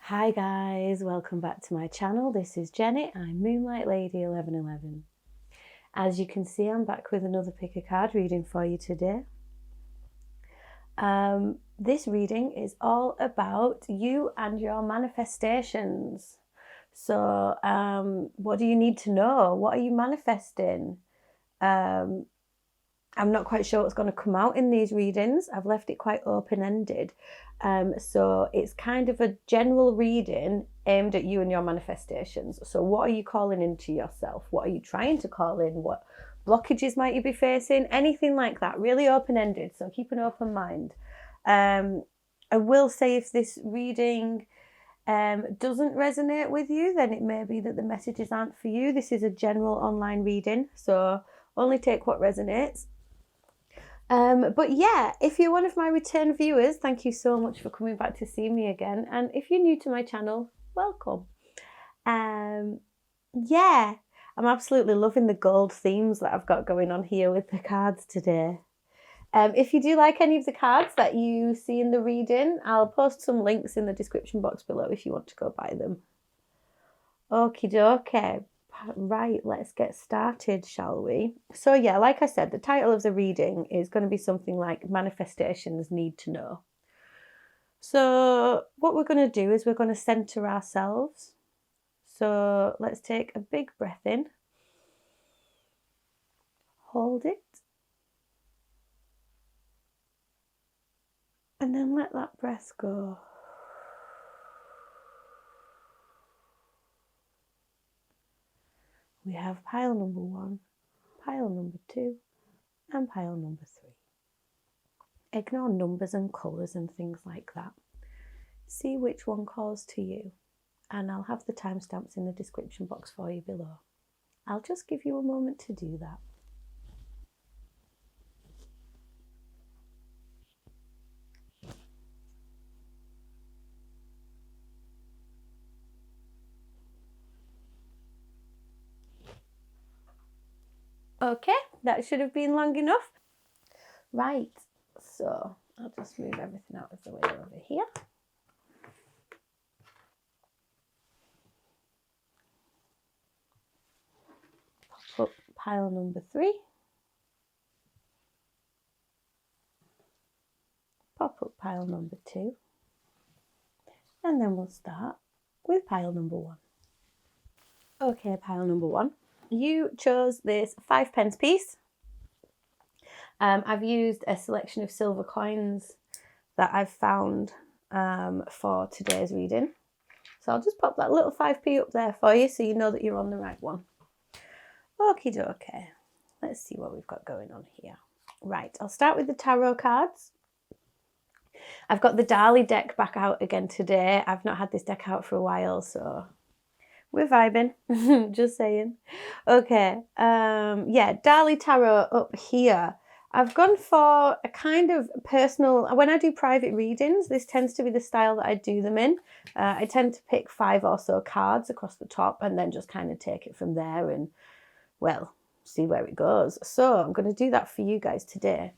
Hi guys, welcome back to my channel. This is Jenny. I'm Moonlight Lady 1111. As you can see, I'm back with another pick a card reading for you today. This reading is all about you and your manifestations. So what do you need to know? What are you manifesting? I'm not quite sure what's going to come out in these readings. I've left it quite open-ended. So it's kind of a general reading aimed at you and your manifestations. So what are you calling into yourself? What are you trying to call in? What blockages might you be facing? Anything like that. Really open-ended. So keep an open mind. I will say if this reading doesn't resonate with you, then it may be that the messages aren't for you. This is a general online reading. So only take what resonates. But yeah, if you're one of my return viewers, thank you so much for coming back to see me again. And if you're new to my channel, welcome. Yeah, I'm absolutely loving the gold themes that I've got going on here with the cards today. If you do like any of the cards that you see in the reading, I'll post some links in the description box below if you want to go buy them. Okie dokie. Right, let's get started, shall we? So yeah, like I said, the title of the reading is going to be something like Manifestations Need to Know. So what we're going to do is we're going to center ourselves. So let's take a big breath in. Hold it. And then let that breath go. We have pile number 1, pile number 2, and pile number 3. Ignore numbers and colours and things like that. See which one calls to you, and I'll have the timestamps in the description box for you below. I'll just give you a moment to do that. Okay, that should have been long enough. Right, so I'll just move everything out of the way over here. Pop up pile number 3. Pop up pile number 2. And then we'll start with pile number 1. Okay, pile number 1. You chose this 5p piece. I've used a selection of silver coins that I've found for today's reading. So I'll just pop that little 5p up there for you so you know that you're on the right one. Okie dokie. Let's see what we've got going on here. Right, I'll start with the tarot cards. I've got the Dali deck back out again today. I've not had this deck out for a while, so we're vibing. Just saying. Okay, yeah, Dali Tarot up here. I've gone for a kind of personal, when I do private readings, this tends to be the style that I do them in. I tend to pick 5 or so cards across the top and then just kind of take it from there and, well, see where it goes. So I'm going to do that for you guys today.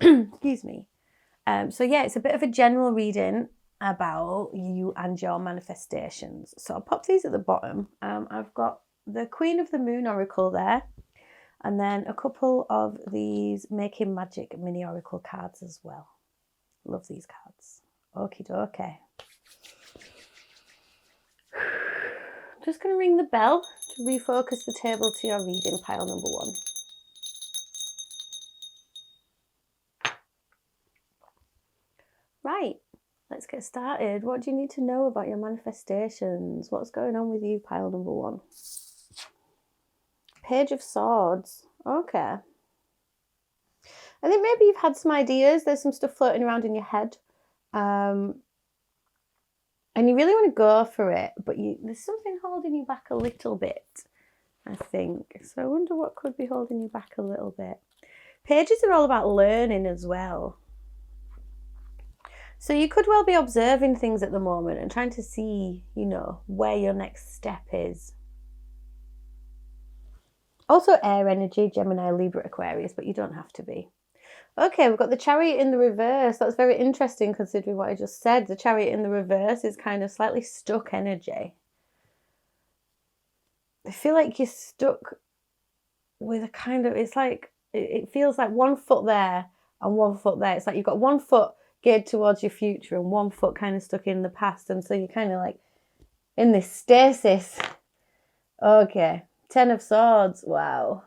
Excuse me. So yeah, it's a bit of a general reading about you and your manifestations. So I'll pop these at the bottom. I've got the Queen of the Moon Oracle there. And then a couple of these Making Magic mini oracle cards as well. Love these cards. Okie dokie. Just going to ring the bell to refocus the table to your reading, pile number 1. Right, let's get started. What do you need to know about your manifestations? What's going on with you, pile number 1? Page of Swords. Okay. I think maybe you've had some ideas. There's some stuff floating around in your head. And you really want to go for it, but there's something holding you back a little bit, I think. So I wonder what could be holding you back a little bit. Pages are all about learning as well. So you could well be observing things at the moment and trying to see, you know, where your next step is. Also air energy, Gemini, Libra, Aquarius, but you don't have to be. Okay, we've got the Chariot in the reverse. That's very interesting considering what I just said. The Chariot in the reverse is kind of slightly stuck energy. I feel like you're stuck with a kind of, it's like, it feels like 1 foot there and 1 foot there. It's like you've got 1 foot geared towards your future and 1 foot kind of stuck in the past. And so you're kind of like in this stasis. Okay, 10 of Swords. Wow.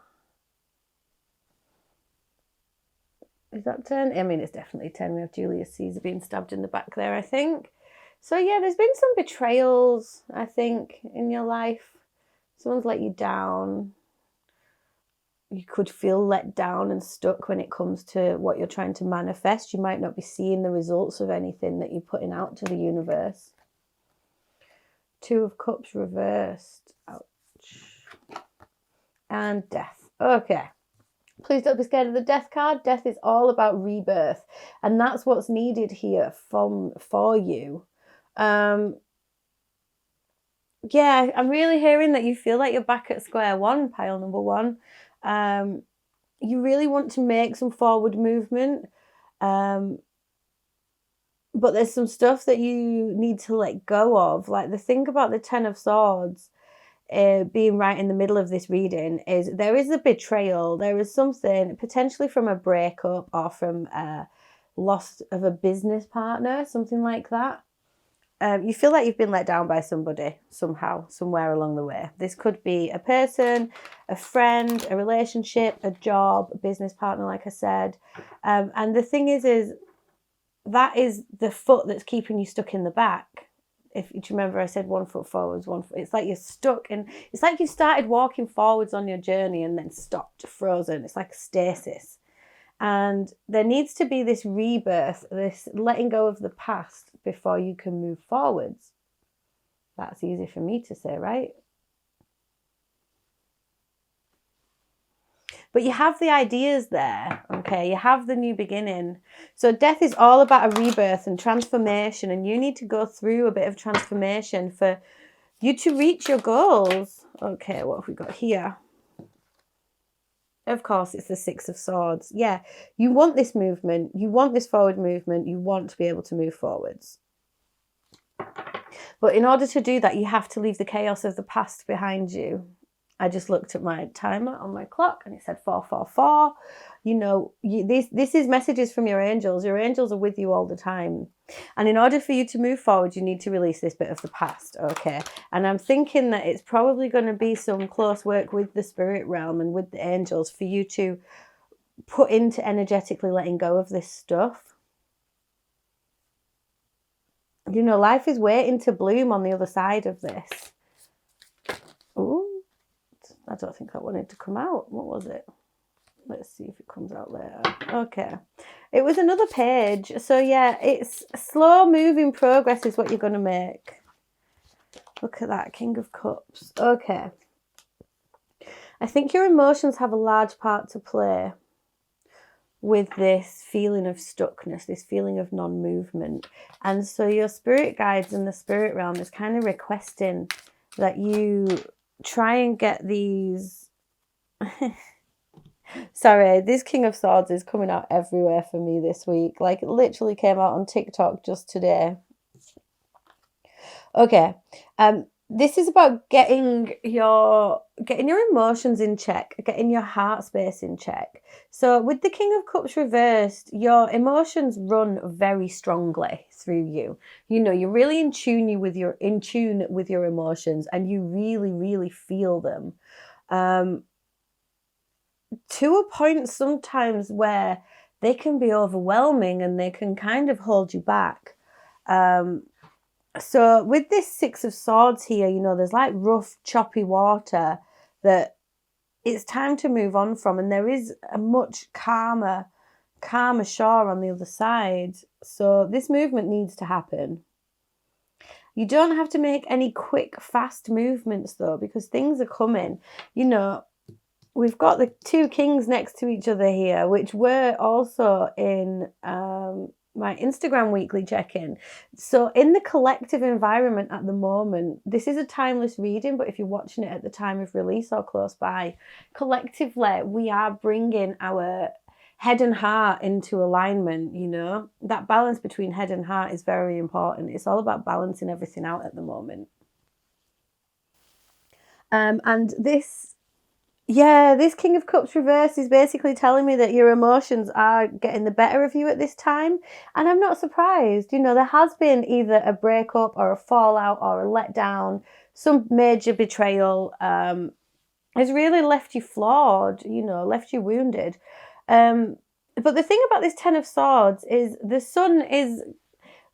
Is that 10? I mean, it's definitely 10. We have Julius Caesar being stabbed in the back there, I think. So yeah, there's been some betrayals, I think, in your life. Someone's let you down. You could feel let down and stuck when it comes to what you're trying to manifest. You might not be seeing the results of anything that you're putting out to the universe. 2 of Cups reversed. Ouch. And Death. Okay. Please don't be scared of the Death card. Death is all about rebirth. And that's what's needed here for you. Yeah, I'm really hearing that you feel like you're back at square one, pile number 1. You really want to make some forward movement. But there's some stuff that you need to let go of. Like the thing about the 10 of Swords being right in the middle of this reading is there is a betrayal. There is something potentially from a breakup or from a loss of a business partner, something like that. You feel like you've been let down by somebody somehow, somewhere along the way. This could be a person, a friend, a relationship, a job, a business partner, like I said. And the thing is that is the foot that's keeping you stuck in the back. If you remember, I said 1 foot forwards, 1 foot. It's like you're stuck in. It's like you started walking forwards on your journey and then stopped, frozen. It's like stasis. And there needs to be this rebirth, this letting go of the past before you can move forwards. That's easy for me to say, right? But you have the ideas there, okay? You have the new beginning. So Death is all about a rebirth and transformation, and you need to go through a bit of transformation for you to reach your goals. Okay, what have we got here? Of course, it's the 6 of Swords. Yeah, you want this movement. You want this forward movement. You want to be able to move forwards. But in order to do that, you have to leave the chaos of the past behind you. I just looked at my timer on my clock and it said 444. You know, this is messages from your angels. Your angels are with you all the time. And in order for you to move forward, you need to release this bit of the past, okay? And I'm thinking that it's probably going to be some close work with the spirit realm and with the angels for you to put into energetically letting go of this stuff. You know, life is waiting to bloom on the other side of this. Ooh, I don't think that wanted to come out. What was it? Let's see if it comes out later. Okay. It was another page. So yeah, it's slow moving progress is what you're going to make. Look at that, King of Cups. Okay. I think your emotions have a large part to play with this feeling of stuckness, this feeling of non-movement. And so your spirit guides in the spirit realm is kind of requesting that you try and get these... Sorry, this King of Swords is coming out everywhere for me this week. Like, it literally came out on TikTok just today. Okay. This is about getting your emotions in check, getting your heart space in check. So with the King of Cups reversed, your emotions run very strongly through you. You know, you're really in tune with your emotions, and you really, really feel them. To a point sometimes where they can be overwhelming and they can kind of hold you back. So with this 6 of Swords here, you know, there's like rough, choppy water that it's time to move on from. And there is a much calmer shore on the other side. So this movement needs to happen. You don't have to make any quick, fast movements though, because things are coming. You know, we've got the 2 kings next to each other here, which were also in my Instagram weekly check-in. So in the collective environment at the moment, this is a timeless reading, but if you're watching it at the time of release or close by, collectively, we are bringing our head and heart into alignment, you know. That balance between head and heart is very important. It's all about balancing everything out at the moment. And this King of Cups reverse is basically telling me that your emotions are getting the better of you at this time. And I'm not surprised. You know, there has been either a breakup or a fallout or a letdown, some major betrayal has really left you flawed, you know, left you wounded. But the thing about this Ten of Swords is the sun is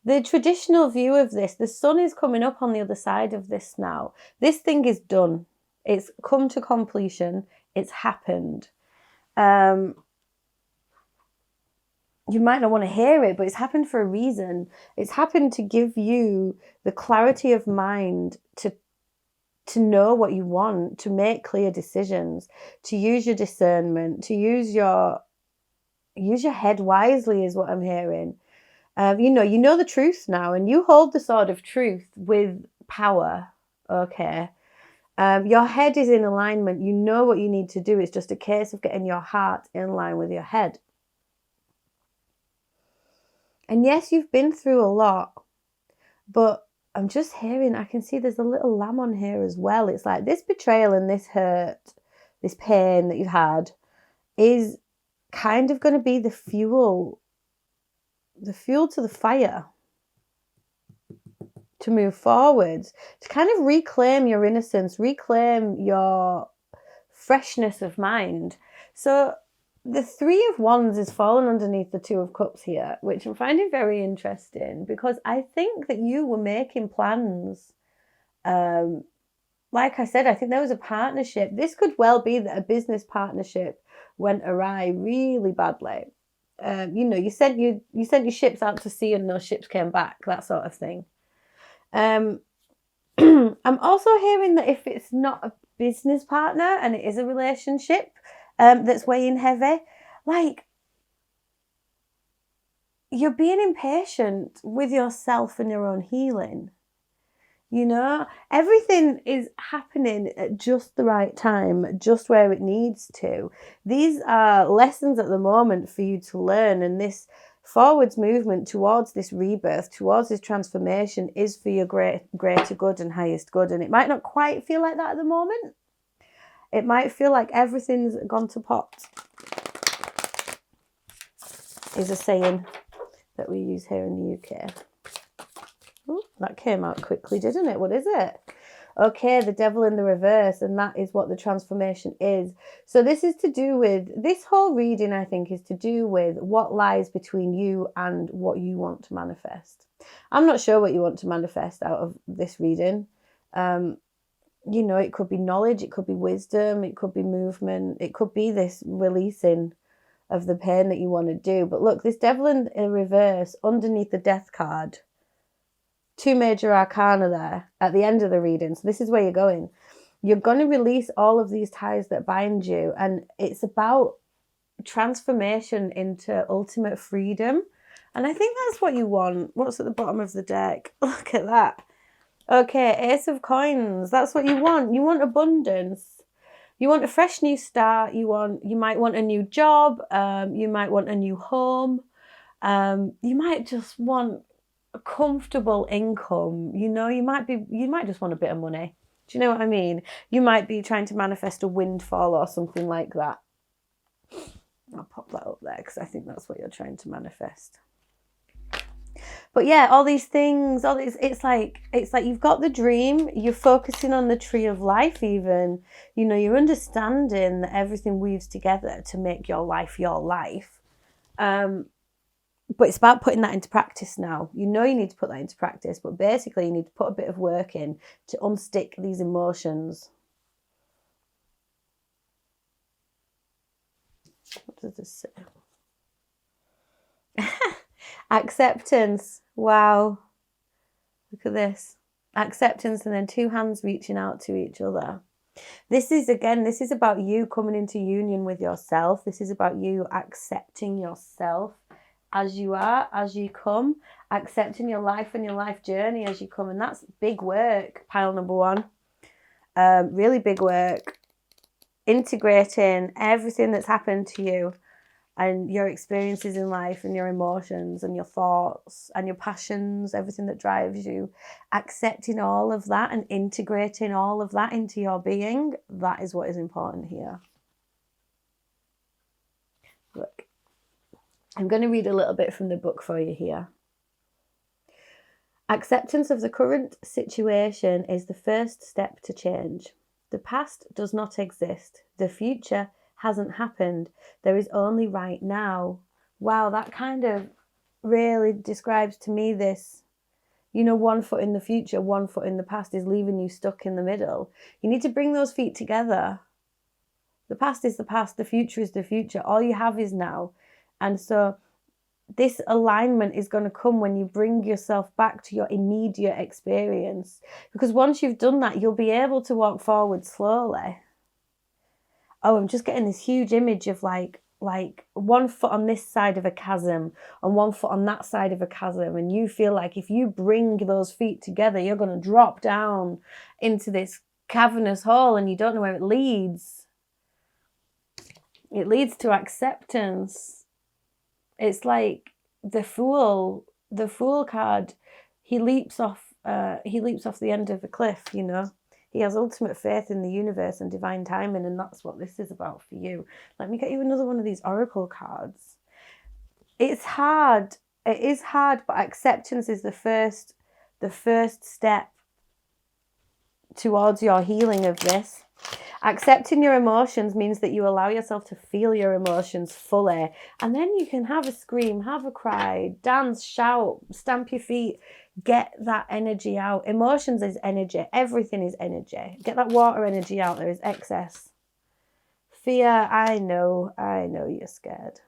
the traditional view of this. The sun is coming up on the other side of this now. This thing is done. It's come to completion. It's happened. You might not want to hear it, but it's happened for a reason. It's happened to give you the clarity of mind to know what you want, to make clear decisions, to use your discernment, to use your head wisely is what I'm hearing. You know the truth now, and you hold the sword of truth with power. Okay. Your head is in alignment. You know what you need to do. It's just a case of getting your heart in line with your head. And yes, you've been through a lot, but I'm just hearing, I can see there's a little lamb on here as well. It's like this betrayal and this hurt, this pain that you've had is kind of going to be the fuel to the fire to move forwards, to kind of reclaim your innocence, reclaim your freshness of mind. So the Three of Wands is fallen underneath the Two of Cups here, which I'm finding very interesting because I think that you were making plans. Like I said, I think there was a partnership. This could well be that a business partnership went awry really badly. You sent your ships out to sea and no ships came back, that sort of thing. I'm also hearing that if it's not a business partner and it is a relationship that's weighing heavy, like you're being impatient with yourself and your own healing. You know, everything is happening at just the right time, just where it needs to. These are lessons at the moment for you to learn, and this forwards movement towards this rebirth, towards this transformation is for your greater good and highest good. And it might not quite feel like that at the moment. It might feel like everything's gone to pot, is a saying that we use here in the UK. Ooh, that came out quickly, didn't it? What is it? Okay, the Devil in the reverse, and that is what the transformation is. So this is to do with, this whole reading, I think, is to do with what lies between you and what you want to manifest. I'm not sure what you want to manifest out of this reading. It could be knowledge, it could be wisdom, it could be movement, it could be this releasing of the pain that you want to do. But look, this Devil in reverse underneath the Death card, 2 major arcana there at the end of the reading. So this is where you're going. You're going to release all of these ties that bind you. And it's about transformation into ultimate freedom. And I think that's what you want. What's at the bottom of the deck? Look at that. Okay, Ace of Coins. That's what you want. You want abundance. You want a fresh new start. You might want a new job. You might want a new home. You might just want a comfortable income. You might just want a bit of money. Do you know what I mean? You might be trying to manifest a windfall or something like that. I'll pop that up there because I think that's what you're trying to manifest. But yeah, all these things, it's like you've got the dream, you're focusing on the tree of life even. You're understanding that everything weaves together to make your life your life. But it's about putting that into practice now. You need to put that into practice, but basically you need to put a bit of work in to unstick these emotions. What does this say? Acceptance. Wow. Look at this. Acceptance, and then 2 hands reaching out to each other. This is about you coming into union with yourself. This is about you accepting yourself as you are, as you come, accepting your life and your life journey as you come. And that's big work, pile number 1. Really big work. Integrating everything that's happened to you. and your experiences in life and your emotions and your thoughts and your passions, everything that drives you, accepting all of that and integrating all of that into your being, that is what is important here. Look, I'm going to read a little bit from the book for you here. Acceptance of the current situation is the first step to change. The past does not exist. The future hasn't happened. There is only right now. Wow, that kind of really describes to me this, you know, 1 foot in the future, 1 foot in the past is leaving you stuck in the middle. You need to bring those feet together. The past is the past, the future is the future. All you have is now. And so this alignment is going to come when you bring yourself back to your immediate experience. Because once you've done that, you'll be able to walk forward slowly. Oh, I'm just getting this huge image of like 1 foot on this side of a chasm and 1 foot on that side of a chasm. And you feel like if you bring those feet together, you're going to drop down into this cavernous hole and you don't know where it leads. It leads to acceptance. It's like the fool card. He leaps off the end of a cliff, you know. He has ultimate faith in the universe and divine timing, and that's what this is about for you. Let me get you another one of these oracle cards. It's hard. It is hard, but acceptance is the first step towards your healing of this. Accepting your emotions means that you allow yourself to feel your emotions fully, and then you can have a scream, have a cry, dance, shout, stamp your feet, get that energy out. Emotions is energy. Everything is energy. Get that water energy out. There is excess. Fear, I know you're scared.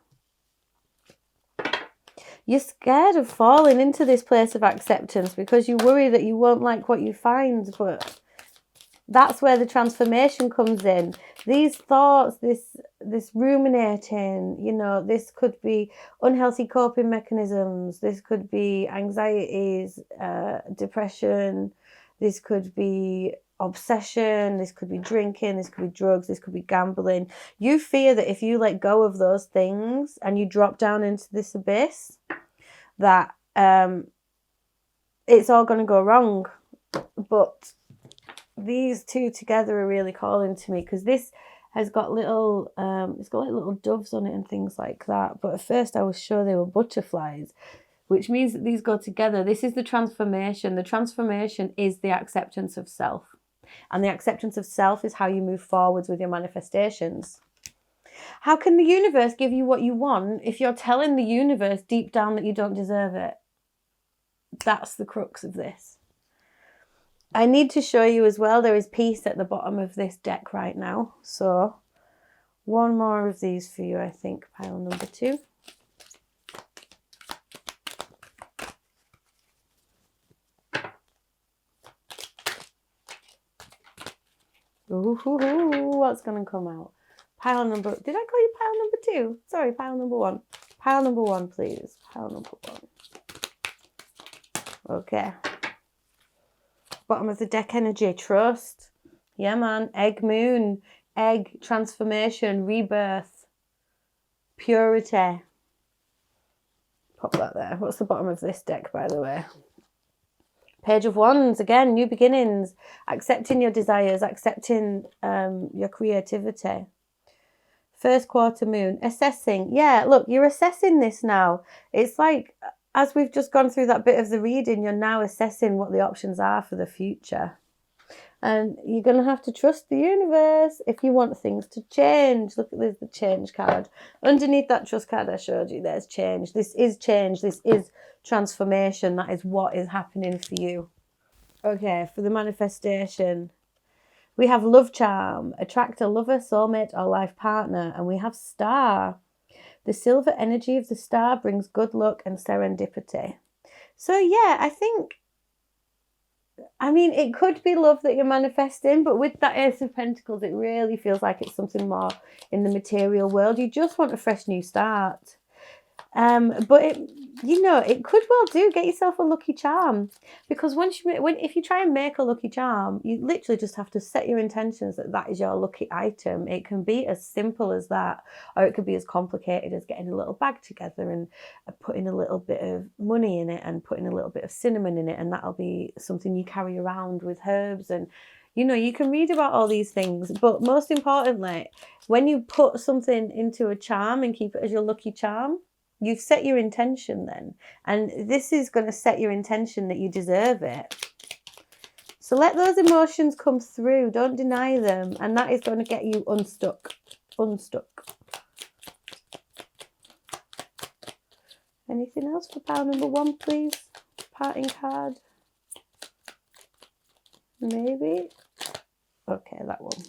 You're scared of falling into this place of acceptance because you worry that you won't like what you find, but that's where the transformation comes in. These thoughts, this ruminating, you know, this could be unhealthy coping mechanisms. This could be anxieties, depression. This could be obsession. This could be drinking. This could be drugs. This could be gambling. You fear that if you let go of those things and you drop down into this abyss, that it's all going to go wrong. But these two together are really calling to me, because this has got little it's got like little doves on it and things like that, but at first I was sure they were butterflies, which means that these go together. This is the transformation. The transformation is the acceptance of self, and the acceptance of self is how you move forwards with your manifestations. How can the universe give you what you want if you're telling the universe deep down that you don't deserve it? That's the crux of this. I need to show you as well, there is peace at the bottom of this deck right now. So one more of these for you, I think, pile number 2. Ooh, what's going to come out? Pile number, did I call you pile number 2? Sorry, pile number 1. Pile number 1, please. Pile number 1. Okay. Bottom of the deck energy, trust. Yeah, man. Egg moon, egg, transformation, rebirth, purity. Pop that there. What's the bottom of this deck, by the way? Page of Wands, again, new beginnings, accepting your desires, accepting your creativity. First quarter moon, assessing. Yeah, look, you're assessing this now. It's like, as we've just gone through that bit of the reading, you're now assessing what the options are for the future. And you're going to have to trust the universe if you want things to change. Look, there's the change card. Underneath that trust card I showed you, there's change. This is change. This is transformation. That is what is happening for you. Okay, for the manifestation, we have love charm, attract a lover, soulmate, or life partner. And we have star. The silver energy of the star brings good luck and serendipity. So yeah, I mean, it could be love that you're manifesting, but with that Ace of Pentacles, it really feels like it's something more in the material world. You just want a fresh new start. But it, it could well do. Get yourself a lucky charm, because if you try and make a lucky charm, you literally just have to set your intentions that is your lucky item. It can be as simple as that, or it could be as complicated as getting a little bag together and putting a little bit of money in it and putting a little bit of cinnamon in it, and that'll be something you carry around with herbs. And you can read about all these things, but most importantly, when you put something into a charm and keep it as your lucky charm, you've set your intention then. And this is going to set your intention that you deserve it. So let those emotions come through. Don't deny them. And that is going to get you unstuck. Unstuck. Anything else for pile number 1, please? Parting card. Maybe. Okay, that one.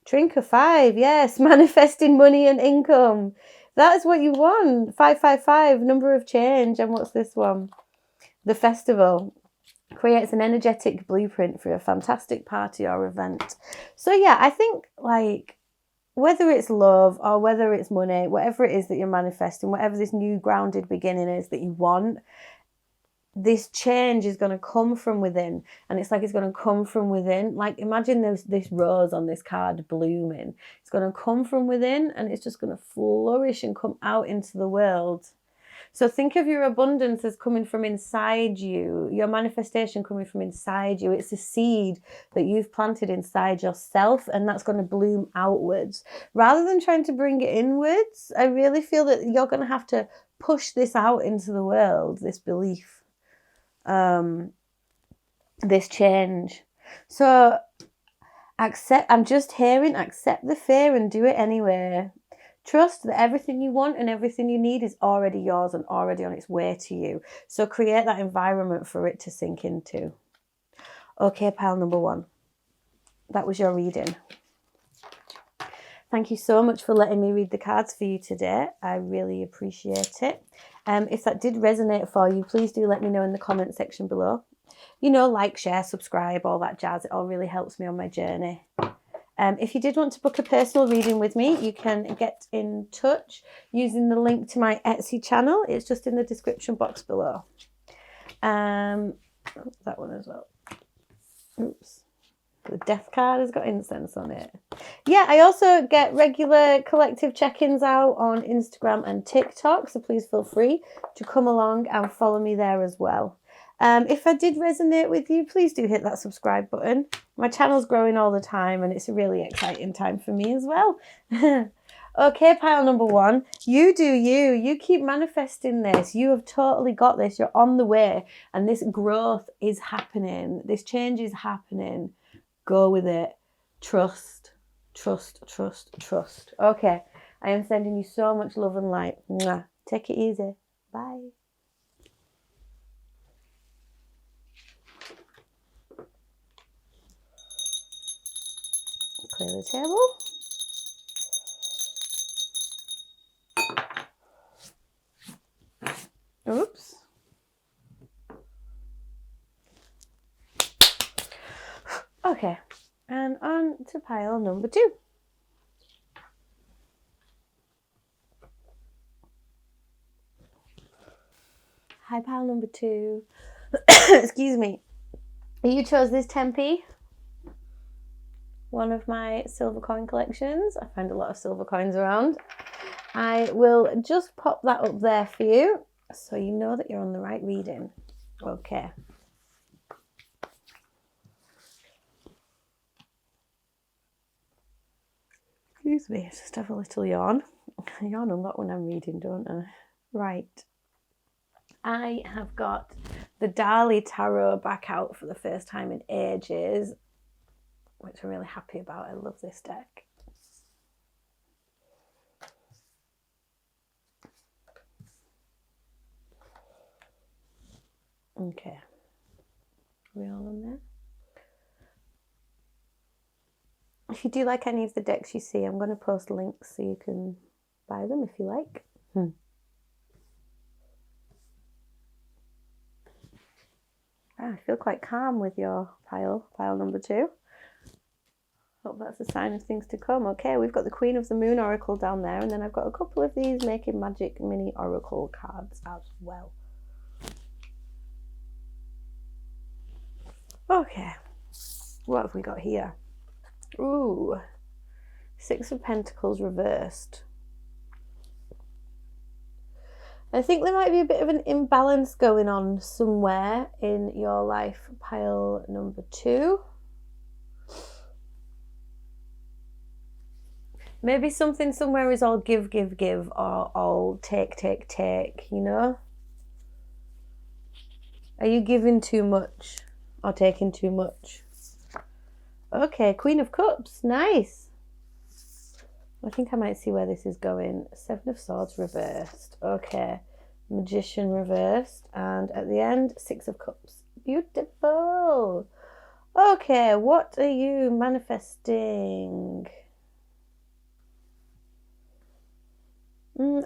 Trinket 5. Yes, manifesting money and income. That's what you want. 555, number of change. And what's this one? The festival creates an energetic blueprint for a fantastic party or event. So yeah, I think like whether it's love or whether it's money, whatever it is that you're manifesting, whatever this new grounded beginning is that you want, this change is going to come from within. And it's like it's going to come from within. Like imagine this rose on this card blooming. It's going to come from within and it's just going to flourish and come out into the world. So think of your abundance as coming from inside you, your manifestation coming from inside you. It's a seed that you've planted inside yourself, and that's going to bloom outwards. Rather than trying to bring it inwards, I really feel that you're going to have to push this out into the world, this belief. This change. So I'm just hearing accept the fear and do it anyway. Trust that everything you want and everything you need is already yours and already on its way to you. So create that environment for it to sink into. Okay, pile number 1. That was your reading. Thank you so much for letting me read the cards for you today. I really appreciate it. If that did resonate for you, please do let me know in the comment section below. Like, share, subscribe, all that jazz. It all really helps me on my journey. If you did want to book a personal reading with me, you can get in touch using the link to my Etsy channel. It's just in the description box below. That one as well. Oops. The death card has got incense on it. Yeah, I also get regular collective check-ins out on Instagram and TikTok, so please feel free to come along and follow me there as well. If I did resonate with you, please do hit that subscribe button. My channel's growing all the time and it's a really exciting time for me as well. Okay, pile number 1. You do you. You keep manifesting this. You have totally got this. You're on the way and this growth is happening. This change is happening. Go with it. Trust, trust, trust, trust. Okay, I am sending you so much love and light. Mwah. Take it easy. Bye. Clear the table. Oops. Okay, and on to pile number 2. Hi, pile number 2. Excuse me. You chose this 10p. One of my silver coin collections. I find a lot of silver coins around. I will just pop that up there for you so you know that you're on the right reading. Okay. Excuse me, just have a little yawn. I yawn a lot when I'm reading, don't I? Right. I have got the Dali Tarot back out for the first time in ages, which I'm really happy about. I love this deck. Okay. Are we all on there? If you do like any of the decks you see, I'm going to post links so you can buy them if you like. I feel quite calm with your pile number 2. Hope that's a sign of things to come. Okay, we've got the Queen of the Moon Oracle down there, and then I've got a couple of these Making Magic mini Oracle cards as well. Okay, what have we got here? Ooh, Six of Pentacles reversed. I think there might be a bit of an imbalance going on somewhere in your life, pile number 2. Maybe something somewhere is all give, give, give, or all take, take, take, you know? Are you giving too much or taking too much? Okay, Queen of Cups, nice. I think I might see where this is going. Seven of Swords reversed. Okay, Magician reversed. And at the end, Six of Cups. Beautiful. Okay, what are you manifesting?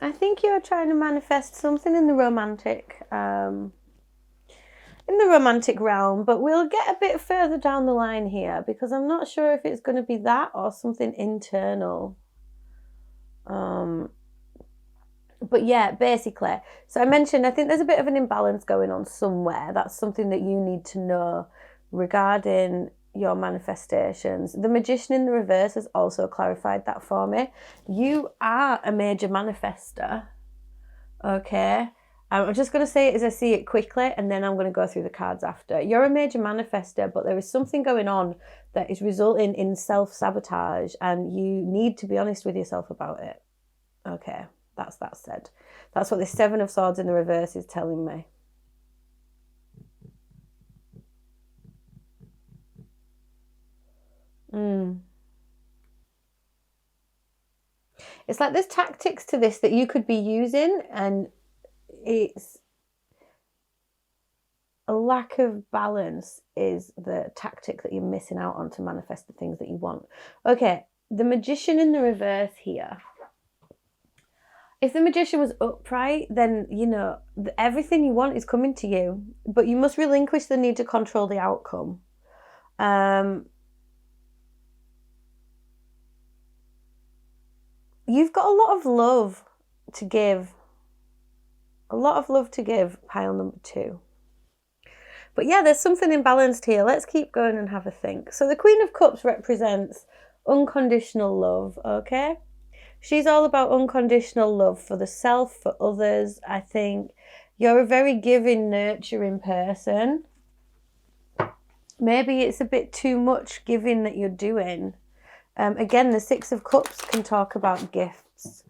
I think you're trying to manifest something in the romantic realm, but we'll get a bit further down the line here because I'm not sure if it's going to be that or something internal. But yeah, basically, so I mentioned I think there's a bit of an imbalance going on somewhere. That's something that you need to know regarding your manifestations. The Magician in the reverse has also clarified that for me. You are a major manifester. Okay, I'm just going to say it as I see it quickly, and then I'm going to go through the cards after. You're a major manifester, but there is something going on that is resulting in self-sabotage, and you need to be honest with yourself about it. Okay, that's that said. That's what the Seven of Swords in the reverse is telling me. It's like there's tactics to this that you could be using, and it's a lack of balance is the tactic that you're missing out on to manifest the things that you want. Okay, the Magician in the reverse here. If the Magician was upright, then, you know, everything you want is coming to you, but you must relinquish the need to control the outcome. You've got a lot of love to give. A lot of love to give, pile number 2. But yeah, there's something imbalanced here. Let's keep going and have a think. So the Queen of Cups represents unconditional love, okay? She's all about unconditional love for the self, for others. I think you're a very giving, nurturing person. Maybe it's a bit too much giving that you're doing. Again, the Six of Cups can talk about gifts.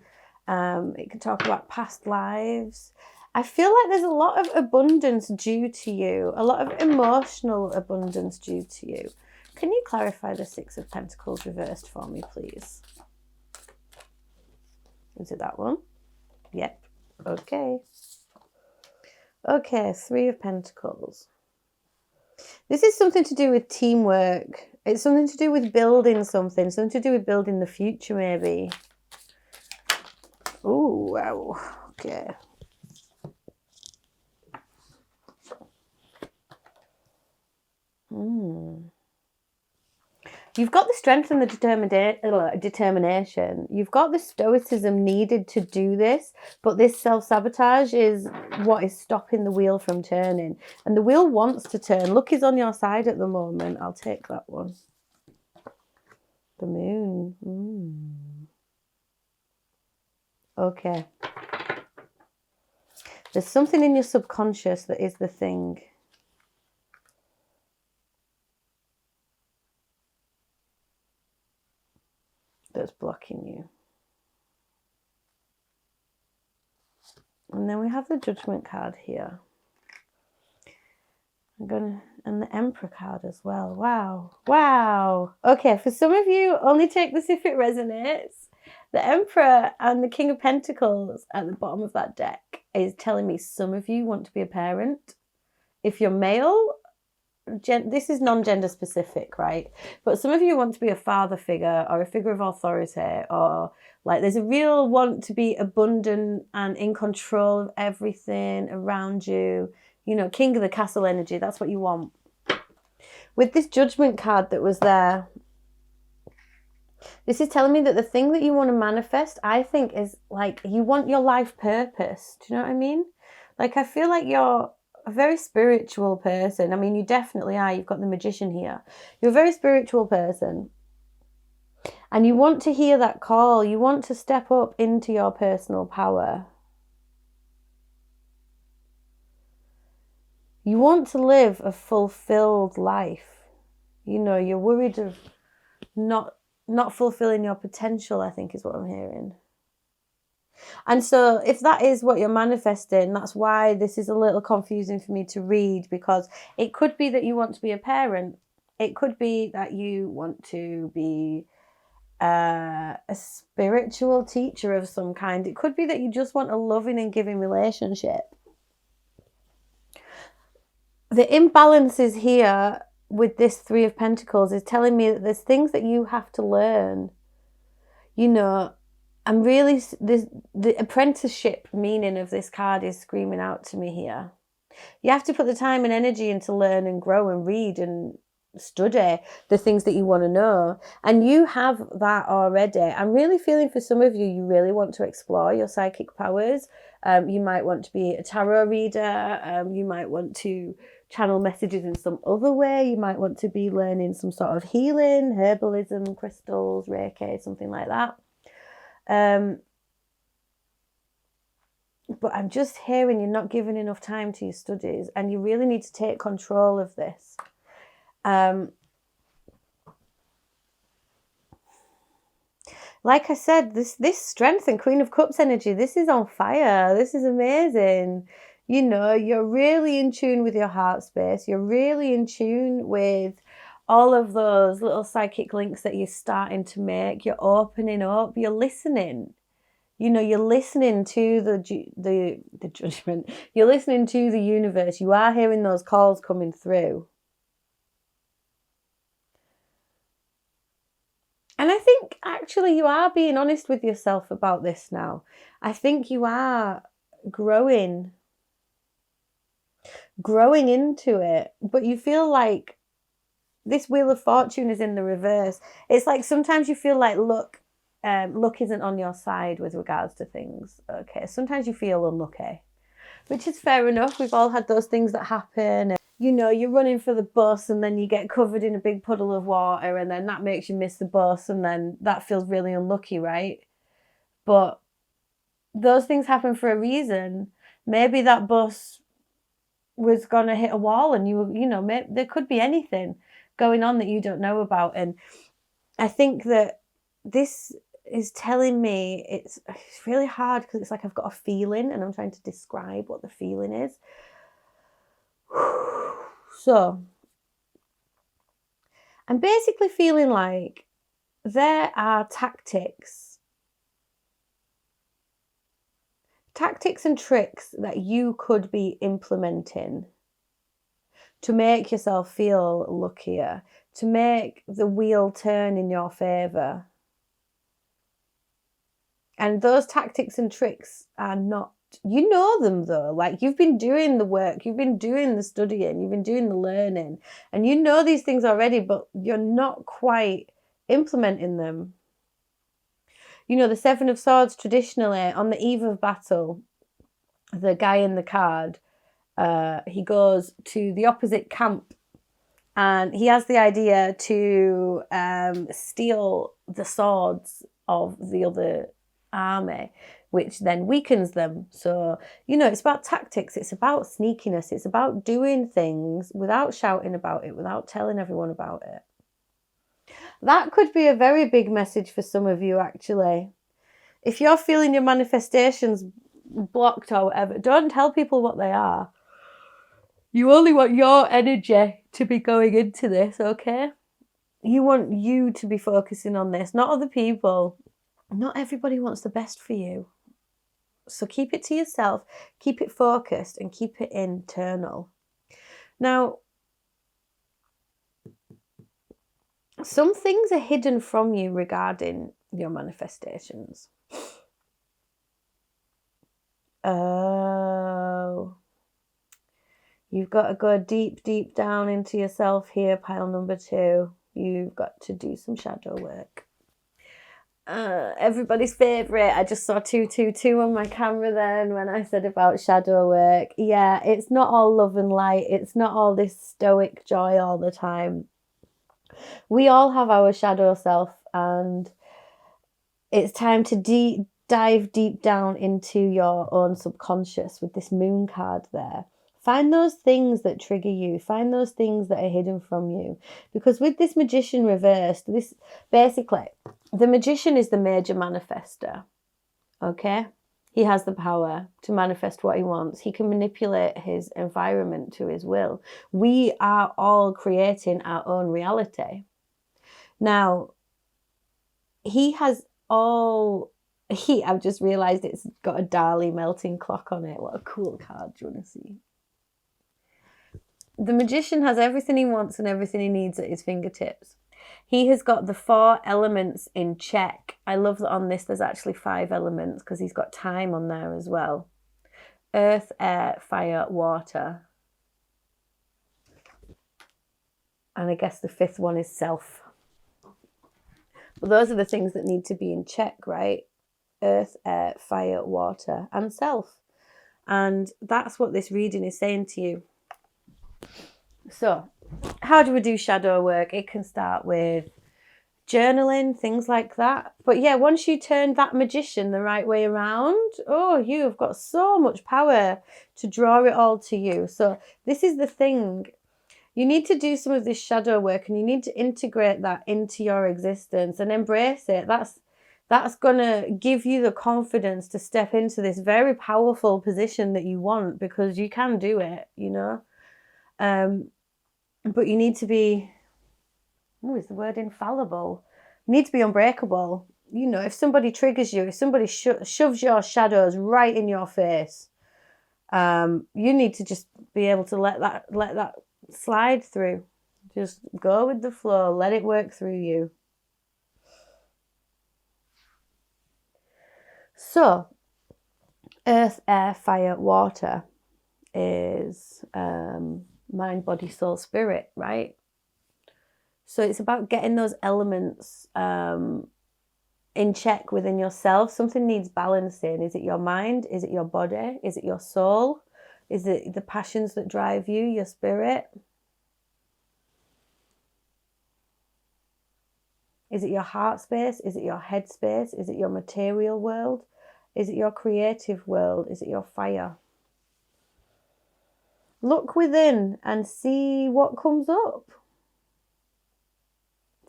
It can talk about past lives. I feel like there's a lot of abundance due to you, a lot of emotional abundance due to you. Can you clarify the Six of Pentacles reversed for me, please? Is it that one? Yep. Okay. Okay, Three of Pentacles. This is something to do with teamwork. It's something to do with building something to do with building the future, maybe. Oh, wow. Okay. You've got the strength and the determination. You've got the stoicism needed to do this, but this self-sabotage is what is stopping the wheel from turning. And the wheel wants to turn. Luck is on your side at the moment. I'll take that one. The Moon. Okay. There's something in your subconscious that is the thing. That's blocking you. And then we have the Judgment card here. And the Emperor card as well. Wow. Wow. Okay, for some of you, only take this if it resonates. The Emperor and the King of Pentacles at the bottom of that deck is telling me some of you want to be a parent. If you're male, this is non-gender specific, right? But some of you want to be a father figure or a figure of authority, or like there's a real want to be abundant and in control of everything around you. You know, King of the Castle energy, that's what you want. With this Judgment card that was there, This is telling me that the thing that you want to manifest, I think, is like you want your life purpose. Do you know what I mean? Like, I feel like you're a very spiritual person. I mean, you definitely are. You've got the Magician here. You're a very spiritual person. And you want to hear that call. You want to step up into your personal power. You want to live a fulfilled life. You know, you're worried of not fulfilling your potential, I think is what I'm hearing. And so if that is what you're manifesting, that's why this is a little confusing for me to read, because it could be that you want to be a parent. It could be that you want to be a spiritual teacher of some kind. It could be that you just want a loving and giving relationship. The imbalances here with this Three of Pentacles is telling me that there's things that you have to learn. You know, I'm really, the apprenticeship meaning of this card is screaming out to me here. You have to put the time and energy into learn and grow and read and study the things that you want to know. And you have that already. I'm really feeling for some of you, you really want to explore your psychic powers. You might want to be a tarot reader. You might want to channel messages in some other way. You might want to be learning some sort of healing, herbalism, crystals, Reiki, something like that. But I'm just hearing you're not giving enough time to your studies, and you really need to take control of this. Like I said, this strength and Queen of Cups energy, this is on fire. This is amazing. You know, you're really in tune with your heart space. You're really in tune with all of those little psychic links that you're starting to make. You're opening up. You're listening. You know, you're listening to the judgment. You're listening to the universe. You are hearing those calls coming through. And I think actually you are being honest with yourself about this now. I think you are growing into it, but you feel like this Wheel of Fortune is in the reverse. It's like sometimes you feel like luck isn't on your side with regards to things. Okay, sometimes you feel unlucky, which is fair enough. We've all had those things that happen. You know, you're running for the bus and then you get covered in a big puddle of water and then that makes you miss the bus and then that feels really unlucky, right? But those things happen for a reason. Maybe that bus was going to hit a wall and you know, there could be anything going on that you don't know about. And I think that this is telling me, it's really hard because it's like I've got a feeling and I'm trying to describe what the feeling is. So I'm basically feeling like there are tactics and tricks that you could be implementing to make yourself feel luckier, to make the wheel turn in your favour. And those tactics and tricks are not, you know them though, like you've been doing the work, you've been doing the studying, you've been doing the learning, and you know these things already, but you're not quite implementing them. You know, the Seven of Swords, traditionally, on the eve of battle, the guy in the card, he goes to the opposite camp and he has the idea to steal the swords of the other army, which then weakens them. So, you know, it's about tactics, it's about sneakiness, it's about doing things without shouting about it, without telling everyone about it. That could be a very big message for some of you, actually. If you're feeling your manifestations blocked or whatever, don't tell people what they are. You only want your energy to be going into this, okay? You want you to be focusing on this, not other people. Not everybody wants the best for you. So keep it to yourself, keep it focused, and keep it internal. Now, some things are hidden from you regarding your manifestations. Oh, you've got to go deep, deep down into yourself here, pile number 2. You've got to do some shadow work. everybody's favourite. I just saw 222 on my camera then when I said about shadow work. Yeah, it's not all love and light. It's not all this stoic joy all the time. We all have our shadow self, and it's time to dive deep down into your own subconscious with this moon card there. Find those things that trigger you. Find those things that are hidden from you. Because with this magician reversed, this basically, the magician is the major manifester. Okay? He has the power to manifest what he wants. He can manipulate his environment to his will. We are all creating our own reality. Now, I've just realised it's got a Dali melting clock on it. What a cool card. Do you want to see? The magician has everything he wants and everything he needs at his fingertips. He has got the 4 elements in check. I love that on this there's actually 5 elements because he's got time on there as well. Earth, air, fire, water. And I guess the 5th one is self. But those are the things that need to be in check, right? Earth, air, fire, water, and self. And that's what this reading is saying to you. So, how do we do shadow work? It can start with journaling, things like that. But yeah, once you turn that magician the right way around, you've got so much power to draw it all to you. So this is the thing. You need to do some of this shadow work, and you need to integrate that into your existence and embrace it. That's going to give you the confidence to step into this very powerful position that you want, because you can do it, you know. But you need to be, is the word infallible? You need to be unbreakable. You know, if somebody triggers you, if somebody shoves your shadows right in your face, you need to just be able to let that slide through. Just go with the flow. Let it work through you. So, earth, air, fire, water is mind, body, soul, spirit, right? So it's about getting those elements in check within yourself. Something needs balancing. Is it your mind? Is it your body? Is it your soul? Is it the passions that drive you, your spirit? Is it your heart space? Is it your head space? Is it your material world? Is it your creative world? Is it your fire? Look within and see what comes up.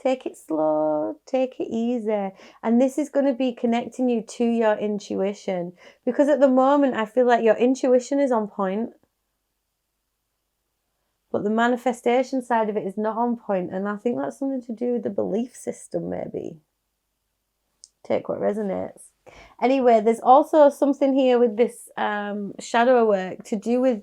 Take it slow, take it easy. And this is going to be connecting you to your intuition. Because at the moment, I feel like your intuition is on point. But the manifestation side of it is not on point. And I think that's something to do with the belief system, maybe. Take what resonates. Anyway, there's also something here with this shadow work to do with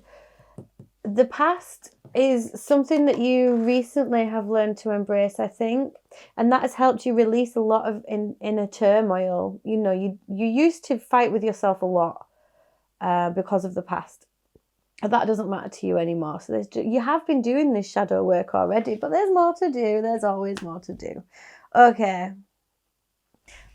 the past is something that you recently have learned to embrace, I think. And that has helped you release a lot of inner turmoil. You know, you used to fight with yourself a lot because of the past. And that doesn't matter to you anymore. So you have been doing this shadow work already, but there's more to do. There's always more to do. Okay.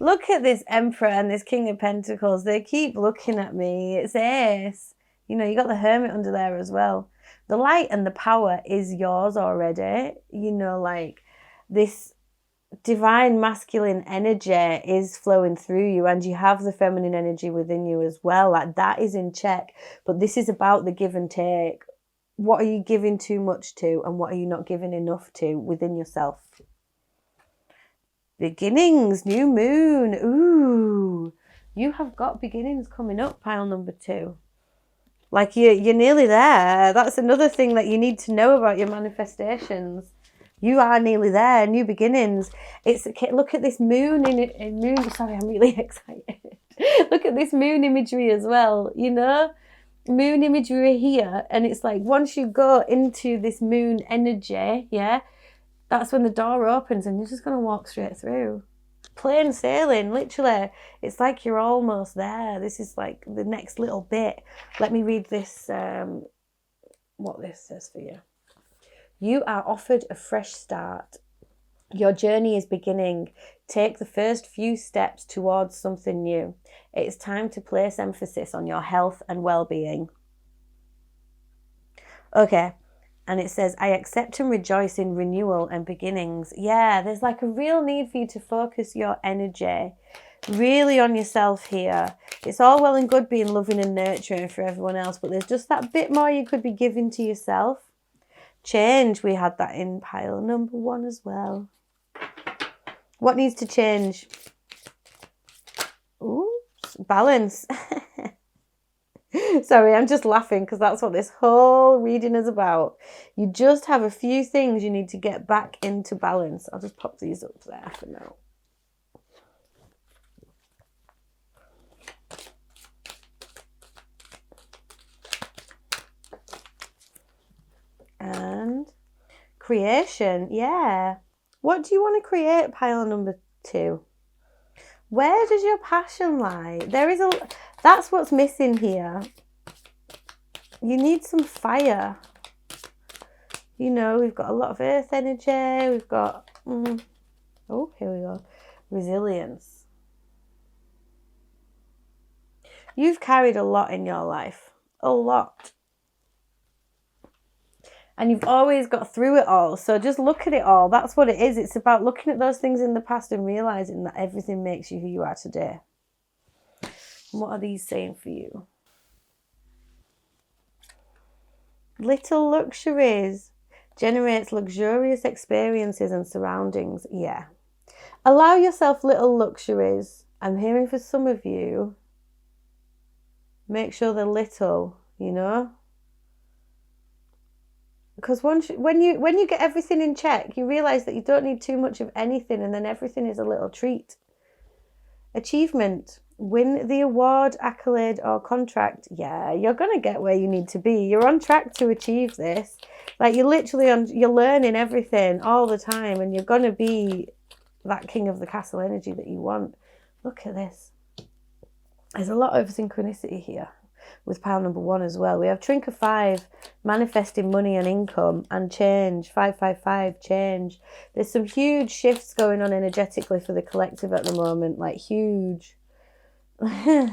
Look at this Emperor and this King of Pentacles. They keep looking at me. It's Ace. You know, you got the Hermit under there as well. The light and the power is yours already. You know, like this divine masculine energy is flowing through you, and you have the feminine energy within you as well. Like that is in check. But this is about the give and take. What are you giving too much to, and what are you not giving enough to within yourself? Beginnings, new moon. Ooh, you have got beginnings coming up, pile number 2. Like you're nearly there. That's another thing that you need to know about your manifestations. You are nearly there. New beginnings. Look at this moon in moon. Sorry, I'm really excited. Look at this moon imagery as well. You know, moon imagery here, and it's like once you go into this moon energy, yeah, that's when the door opens and you're just gonna walk straight through. Plain sailing, literally. It's like you're almost there. This is like the next little bit. Let me read this, what this says for you. You are offered a fresh start. Your journey is beginning. Take the first few steps towards something new. It's time to place emphasis on your health and well-being. Okay, and it says, I accept and rejoice in renewal and beginnings. Yeah, there's like a real need for you to focus your energy really on yourself here. It's all well and good being loving and nurturing for everyone else, but there's just that bit more you could be giving to yourself. Change, we had that in pile number 1 as well. What needs to change? Oops, balance. Sorry, I'm just laughing because that's what this whole reading is about. You just have a few things you need to get back into balance. I'll just pop these up there for now. And creation, yeah. What do you want to create, pile number 2? Where does your passion lie? That's what's missing here. You need some fire. You know, we've got a lot of earth energy. We've got, oh, here we go. Resilience. You've carried a lot in your life. A lot. And you've always got through it all. So just look at it all. That's what it is. It's about looking at those things in the past and realising that everything makes you who you are today. And what are these saying for you? Little luxuries. Generates luxurious experiences and surroundings. Yeah. Allow yourself little luxuries. I'm hearing for some of you, make sure they're little, you know? Because when you get everything in check, you realise that you don't need too much of anything, and then everything is a little treat. Achievement. Win the award, accolade, or contract. Yeah, you're going to get where you need to be. You're on track to achieve this. Like, you're learning everything all the time, and you're going to be that king of the castle energy that you want. Look at this. There's a lot of synchronicity here with pile number 1 as well. We have Trinket 5, manifesting money and income, and change. 555, change. There's some huge shifts going on energetically for the collective at the moment, like huge. There's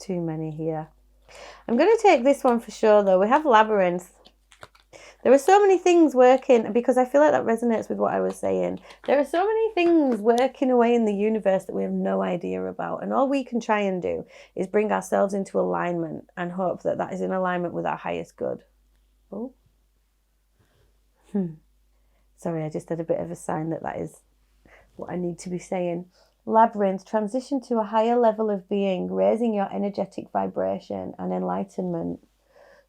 too many here. I'm going to take this one for sure, though. We have labyrinth. There are so many things working, because I feel like that resonates with what I was saying. There are so many things working away in the universe that we have no idea about. And all we can try and do is bring ourselves into alignment and hope that that is in alignment with our highest good. Oh. Sorry, I just had a bit of a sign that is what I need to be saying. Labyrinth, transition to a higher level of being, raising your energetic vibration and enlightenment.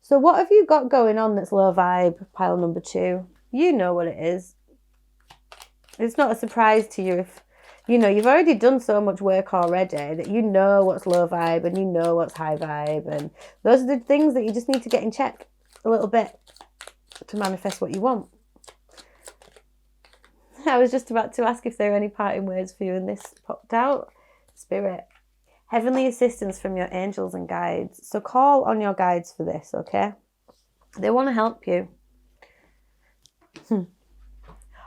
So what have you got going on that's low vibe, pile number 2? You know what it is. It's not a surprise to you if, you know, you've already done so much work already that you know what's low vibe and you know what's high vibe. And those are the things that you just need to get in check a little bit to manifest what you want. I was just about to ask if there are any parting words for you, and this popped out. Spirit. Heavenly assistance from your angels and guides. So call on your guides for this, okay? They want to help you.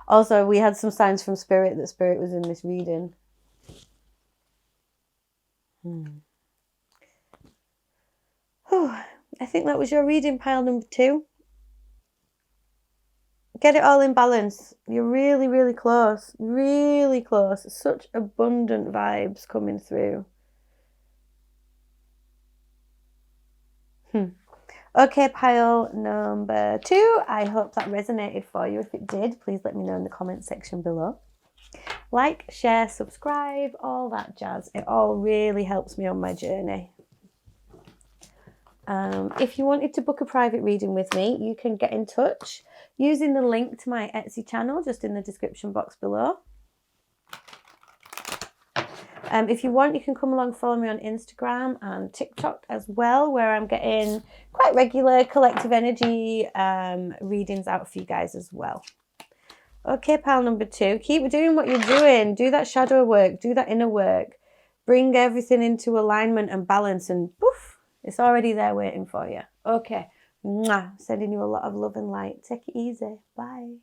Also, we had some signs from Spirit that Spirit was in this reading. I think that was your reading, pile number 2. Get it all in balance. You're really, really close. Really close. Such abundant vibes coming through. Okay, pile number 2. I hope that resonated for you. If it did, please let me know in the comment section below. Like, share, subscribe, all that jazz. It all really helps me on my journey. If you wanted to book a private reading with me, you can get in touch using the link to my Etsy channel just in the description box below. If you want, you can come along, follow me on Instagram and TikTok as well, where I'm getting quite regular collective energy readings out for you guys as well. Okay, pile number 2. Keep doing what you're doing. Do that shadow work. Do that inner work. Bring everything into alignment and balance, and poof, it's already there waiting for you. Okay, Mwah. Sending you a lot of love and light. Take it easy. Bye.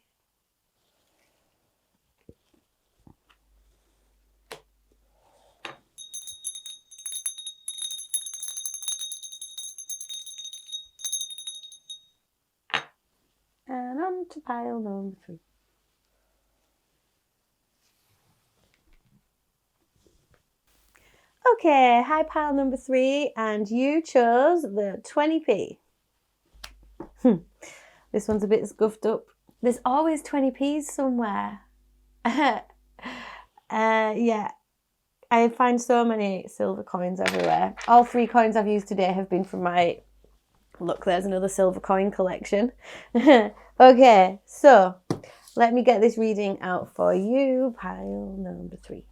And on to pile number 3. Okay, hi pile number 3, and you chose the 20p. This one's a bit scuffed up. There's always 20p's somewhere. Yeah, I find so many silver coins everywhere. All 3 coins I've used today have been from my... Look, there's another silver coin collection. Okay, so let me get this reading out for you. Pile number 3.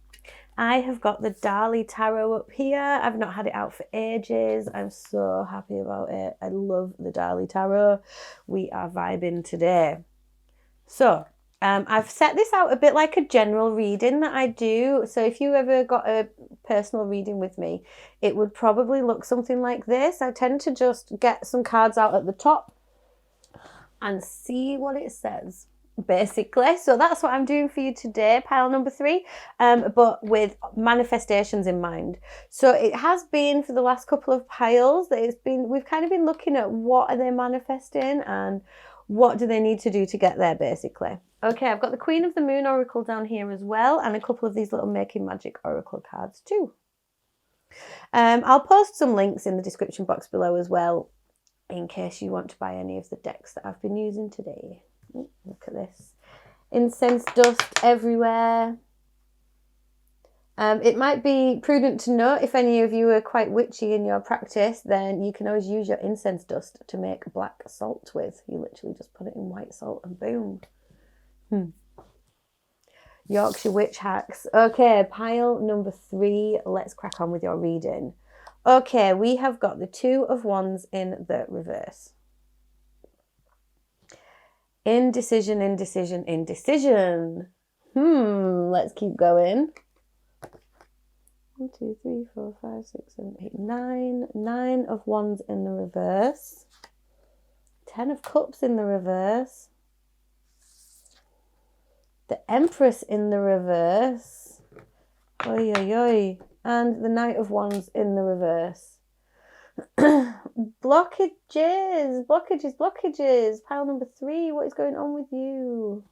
I have got the Dali Tarot up here. I've not had it out for ages. I'm so happy about it. I love the Dali Tarot. We are vibing today. So, I've set this out a bit like a general reading that I do. So if you ever got a personal reading with me, it would probably look something like this. I tend to just get some cards out at the top and see what it says, basically. So that's what I'm doing for you today, pile number 3, but with manifestations in mind. So it has been for the last couple of piles that we've kind of been looking at what are they manifesting and what do they need to do to get there, basically. Okay, I've got the Queen of the Moon Oracle down here as well, and a couple of these little Making Magic Oracle cards too. I'll post some links in the description box below as well, in case you want to buy any of the decks that I've been using today. Look at this. Incense dust everywhere. It might be prudent to note, if any of you are quite witchy in your practice, then you can always use your incense dust to make black salt with. You literally just put it in white salt and boom. Yorkshire witch hacks. Okay, pile number 3. Let's crack on with your reading. Okay, we have got the 2 of Wands in the reverse. Indecision, indecision, indecision. Let's keep going. 1, 2, 3, 4, 5, 6, 7, 8, 9. 9 of Wands in the reverse. 10 of Cups in the reverse. The Empress in the reverse. Oi, oi, oi. And the Knight of Wands in the reverse. Blockages, blockages, blockages. Pile number 3, what is going on with you?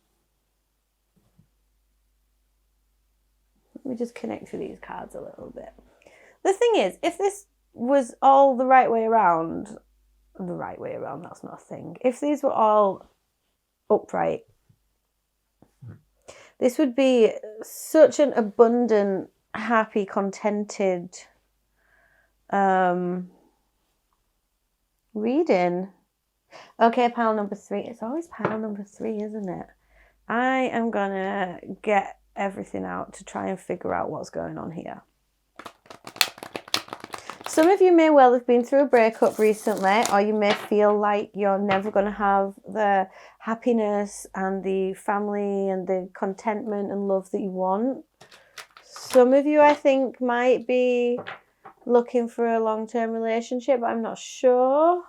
Let me just connect with these cards a little bit. The thing is, if this was all the right way around, that's not a thing. If these were all upright, this would be such an abundant, happy, contented reading. Okay, pile number 3. It's always pile number 3, isn't it? I am gonna get everything out to try and figure out what's going on here. Some of you may well have been through a breakup recently, or you may feel like you're never going to have the happiness and the family and the contentment and love that you want. Some of you, I think, might be looking for a long-term relationship, but I'm not sure.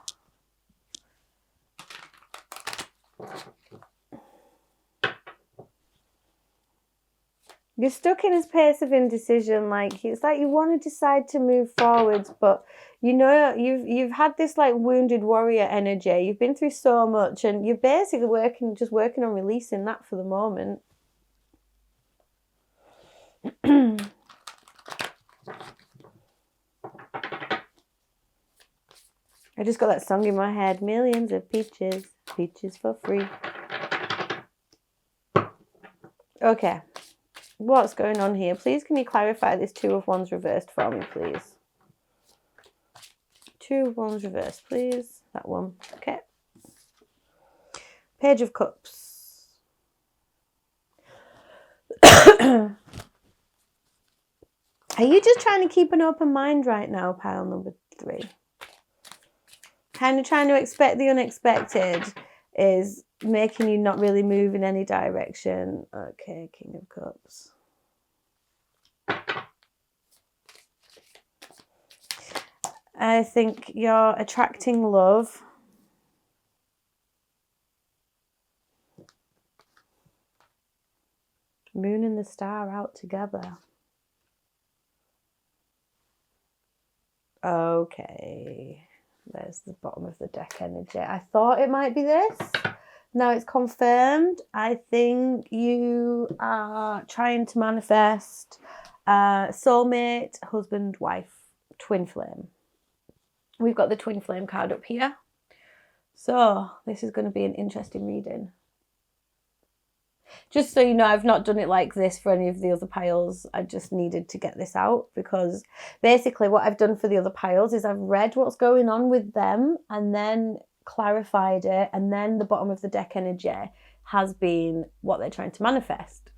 You're stuck in a space of indecision. Like, it's like you want to decide to move forwards, but you know you've had this like wounded warrior energy. You've been through so much, and you're basically working on releasing that for the moment. I just got that song in my head. Millions of peaches, peaches for free. Okay. What's going on here? Please, can you clarify this 2 of Wands reversed for me, please? 2 of Wands reversed, please. That one. Okay. Page of Cups. Are you just trying to keep an open mind right now, pile number 3? Kind of trying to expect the unexpected is making you not really move in any direction. Okay, King of Cups. I think you're attracting love. Moon and the star out together. Okay. There's the bottom of the deck energy. I thought it might be this. Now it's confirmed. I think you are trying to manifest soulmate, husband, wife, twin flame. We've got the twin flame card up here. So this is going to be an interesting reading. Just so you know, I've not done it like this for any of the other piles. I just needed to get this out because basically what I've done for the other piles is I've read what's going on with them and then clarified it, and then the bottom of the deck energy has been what they're trying to manifest.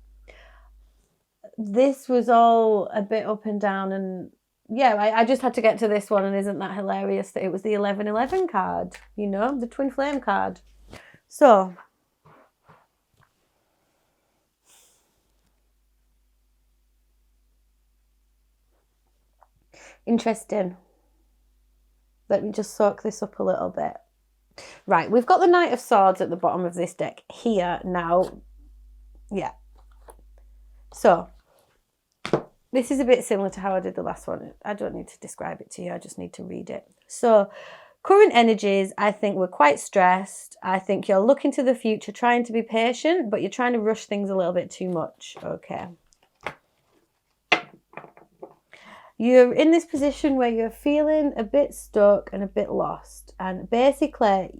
This was all a bit up and down, and yeah, I just had to get to this one, and isn't that hilarious that it was the 1111 card, you know, the twin flame card. So interesting. Let me just soak this up a little bit. Right, we've got the Knight of Swords at the bottom of this deck here now. Yeah. So this is a bit similar to how I did the last one. I don't need to describe it to you. I just need to read it. So current energies, I think we're quite stressed. I think you're looking to the future, trying to be patient, but you're trying to rush things a little bit too much. Okay. You're in this position where you're feeling a bit stuck and a bit lost. And basically,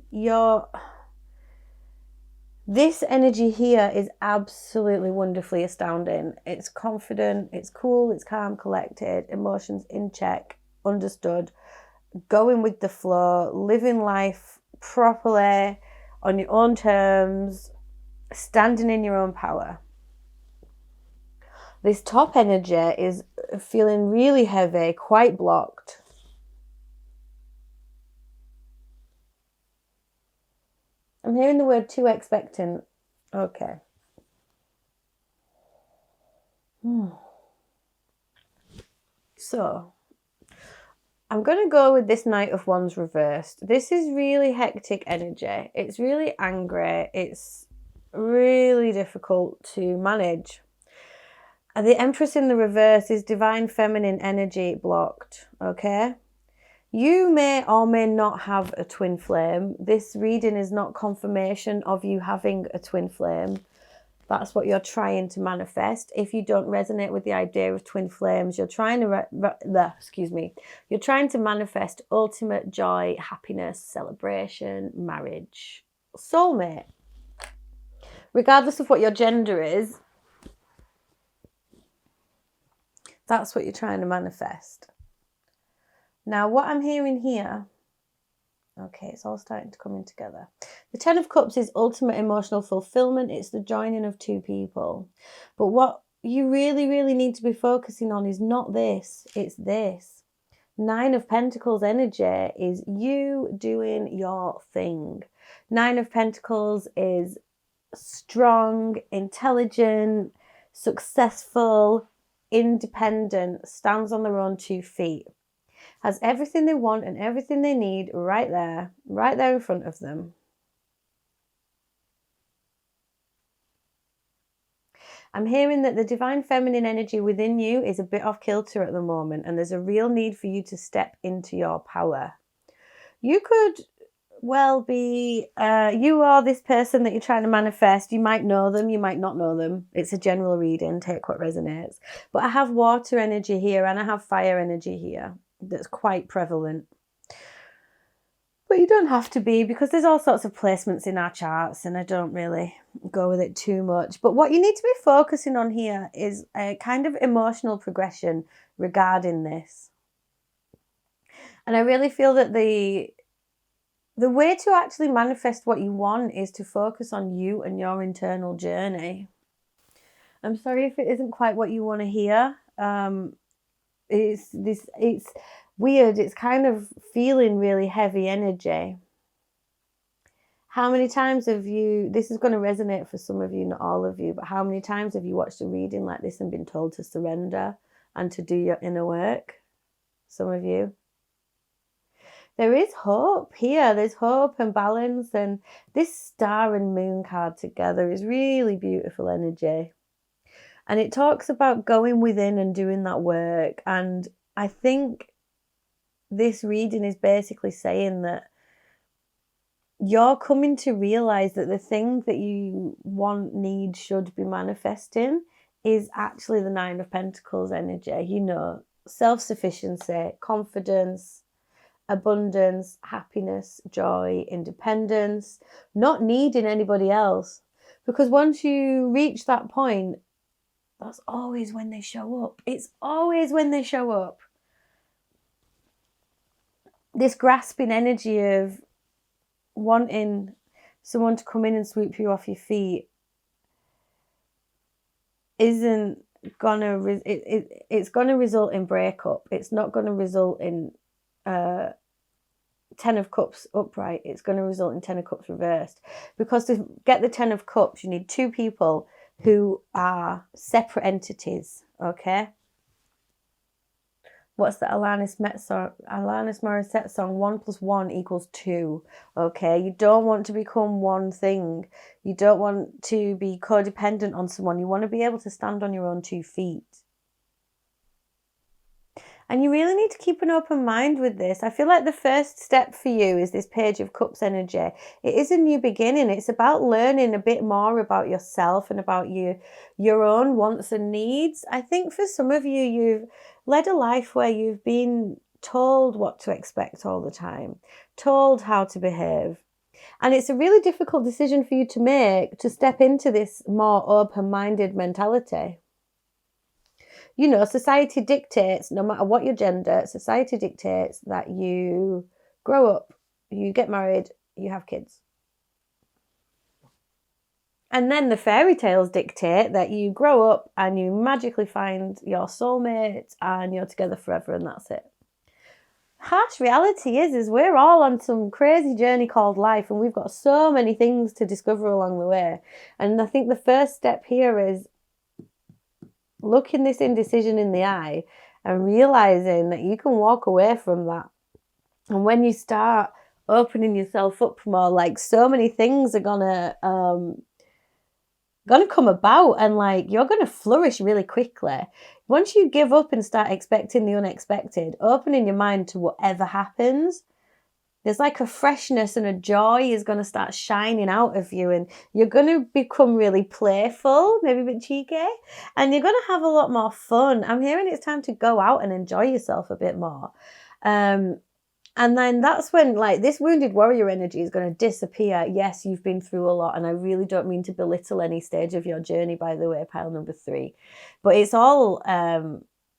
this energy here is absolutely wonderfully astounding. It's confident, it's cool, it's calm, collected, emotions in check, understood, going with the flow, living life properly on your own terms, standing in your own power. This top energy is feeling really heavy, quite blocked. I'm hearing the word too expectant. Okay. So, I'm going to go with this Knight of Wands reversed. This is really hectic energy. It's really angry. It's really difficult to manage. The Empress in the reverse is divine feminine energy blocked, okay? You may or may not have a twin flame. This reading is not confirmation of you having a twin flame. That's what you're trying to manifest. If you don't resonate with the idea of twin flames, you're trying to you're trying to manifest ultimate joy, happiness, celebration, marriage, soulmate. Regardless of what your gender is, that's what you're trying to manifest. Now, what I'm hearing here, okay, it's all starting to come in together. The Ten of Cups is ultimate emotional fulfillment. It's the joining of two people. But what you really, really need to be focusing on is not this, it's this. Nine of Pentacles energy is you doing your thing. Nine of Pentacles is strong, intelligent, successful, independent, stands on their own 2 feet, has everything they want and everything they need right there in front of them. I'm hearing that the divine feminine energy within you is a bit off kilter at the moment, and there's a real need for you to step into your power. You could well be, you are this person that you're trying to manifest. You might know them, you might not know them. It's a general reading, take what resonates. But I have water energy here and I have fire energy here that's quite prevalent. But you don't have to be, because there's all sorts of placements in our charts and I don't really go with it too much. But what you need to be focusing on here is a kind of emotional progression regarding this. And I really feel that the way to actually manifest what you want is to focus on you and your internal journey. I'm sorry if it isn't quite what you want to hear. It's weird. It's kind of feeling really heavy energy. How many times have you, this is going to resonate for some of you, not all of you, but how many times have you watched a reading like this and been told to surrender and to do your inner work? Some of you. There is hope here. There's hope and balance, and this star and moon card together is really beautiful energy. And it talks about going within and doing that work. And I think this reading is basically saying that you're coming to realize that the thing that you want, need, should be manifesting is actually the Nine of Pentacles energy. You know, self-sufficiency, confidence, abundance, happiness, joy, independence, not needing anybody else. Because once you reach that point, that's always when they show up. It's always when they show up. This grasping energy of wanting someone to come in and sweep you off your feet isn't gonna it's gonna result in breakup. It's not gonna result in 10 of Cups upright. It's going to result in 10 of Cups reversed. Because to get the 10 of Cups, you need two people who are separate entities, okay? What's the Alanis Morissette song? 1 + 1 = 2, okay? You don't want to become one thing. You don't want to be codependent on someone. You want to be able to stand on your own 2 feet. And you really need to keep an open mind with this. I feel like the first step for you is this Page of Cups energy. It is a new beginning. It's about learning a bit more about yourself and about your own wants and needs. I think for some of you, you've led a life where you've been told what to expect all the time, told how to behave. And it's a really difficult decision for you to make, to step into this more open-minded mentality. You know, society dictates, no matter what your gender, society dictates that you grow up, you get married, you have kids. And then the fairy tales dictate that you grow up and you magically find your soulmate and you're together forever and that's it. Harsh reality is we're all on some crazy journey called life and we've got so many things to discover along the way. And I think the first step here is looking this indecision in the eye and realizing that you can walk away from that. And when you start opening yourself up more, like so many things are gonna come about and like you're gonna flourish really quickly. Once you give up and start expecting the unexpected, opening your mind to whatever happens, there's like a freshness and a joy is going to start shining out of you and you're going to become really playful, maybe a bit cheeky, and you're going to have a lot more fun. I'm hearing it's time to go out and enjoy yourself a bit more. And then that's when like this wounded warrior energy is going to disappear. Yes, you've been through a lot and I really don't mean to belittle any stage of your journey, by the way, pile number 3. But it's all,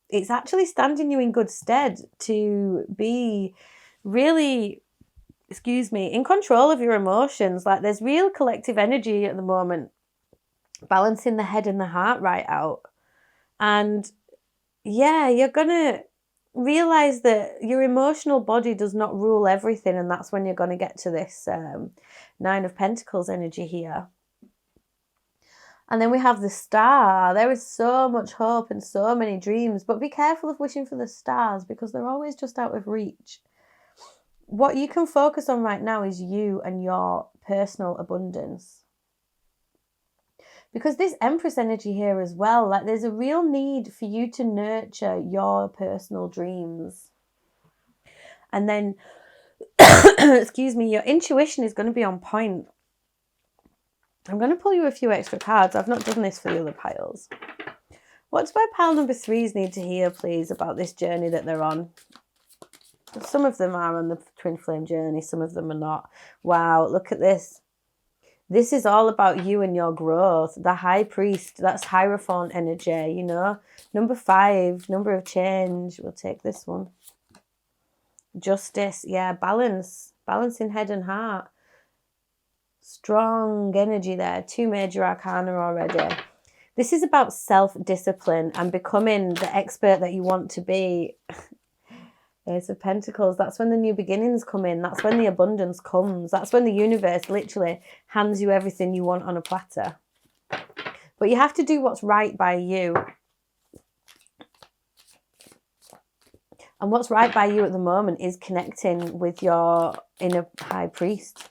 it's actually standing you in good stead to be really, in control of your emotions. Like there's real collective energy at the moment, balancing the head and the heart right out. And yeah, you're going to realize that your emotional body does not rule everything. And that's when you're going to get to this 9 of Pentacles energy here. And then we have the star. There is so much hope and so many dreams, but be careful of wishing for the stars because they're always just out of reach. What you can focus on right now is you and your personal abundance. Because this Empress energy here as well, like there's a real need for you to nurture your personal dreams. And then, your intuition is going to be on point. I'm going to pull you a few extra cards. I've not done this for the other piles. What do my pile number 3s need to hear, please, about this journey that they're on? Some of them are on the twin flame journey, some of them are not. Wow, look at this. This is all about you and your growth. The High Priest, that's Hierophant energy, you know. Number 5, number of change. We'll take this one. Justice, yeah, balance. Balancing head and heart. Strong energy there. 2 major arcana already. This is about self-discipline and becoming the expert that you want to be. Ace of Pentacles, that's when the new beginnings come in. That's when the abundance comes. That's when the universe literally hands you everything you want on a platter. But you have to do what's right by you. And what's right by you at the moment is connecting with your inner High Priest.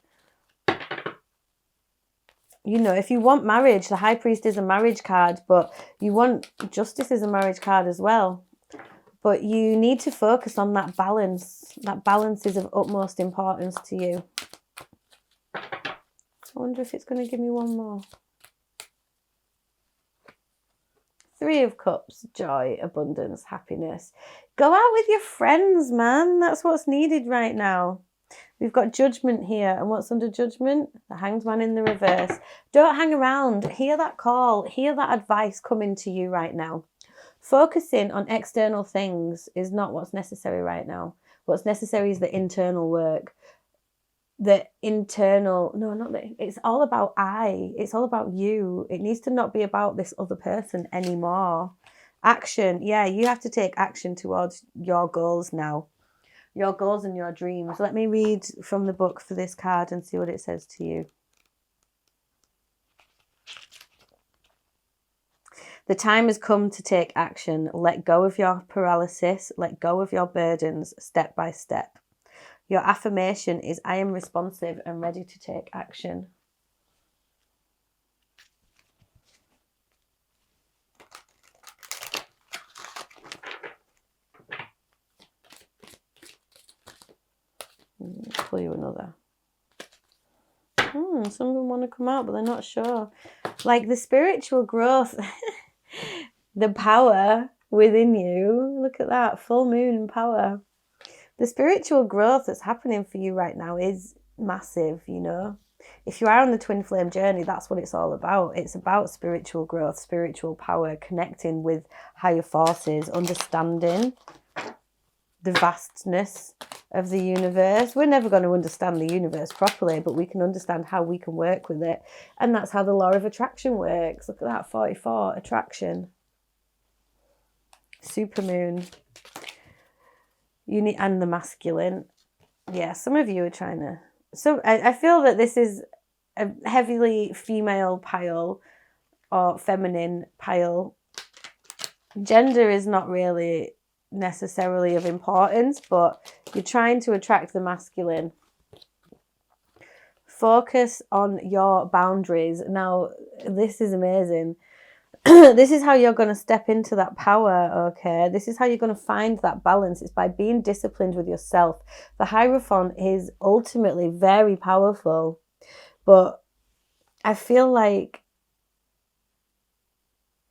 You know, if you want marriage, the High Priest is a marriage card, but you want Justice is a marriage card as well. But you need to focus on that balance. That balance is of utmost importance to you. I wonder if it's going to give me one more. 3 of Cups, joy, abundance, happiness. Go out with your friends, man. That's what's needed right now. We've got Judgment here. And what's under Judgment? The Hanged Man in the reverse. Don't hang around. Hear that call. Hear that advice coming to you right now. Focusing on external things is not what's necessary right now. What's necessary is the internal work. The internal, no, not that, it's all about it's all about you. It needs to not be about this other person anymore. Action, yeah, you have to take action towards your goals now. Your goals and your dreams. Let me read from the book for this card and see what it says to you. The time has come to take action. Let go of your paralysis. Let go of your burdens step by step. Your affirmation is, I am responsive and ready to take action. Pull you another. Some of them want to come out, but they're not sure. Like the spiritual growth, the power within you. Look at that, full moon power. The spiritual growth that's happening for you right now is massive, you know. If you are on the twin flame journey, that's what it's all about. It's about spiritual growth, spiritual power, connecting with higher forces, understanding the vastness of the universe. We're never going to understand the universe properly, but we can understand how we can work with it. And that's how the law of attraction works. Look at that, 44, attraction. Supermoon. And the masculine. Yeah, some of you are trying to... So I feel that this is a heavily female pile or feminine pile. Gender is not really necessarily of importance, but you're trying to attract the masculine. Focus on your boundaries. Now, this is amazing. This is how you're going to step into that power, okay? This is how you're going to find that balance. It's by being disciplined with yourself. The Hierophant is ultimately very powerful, but I feel like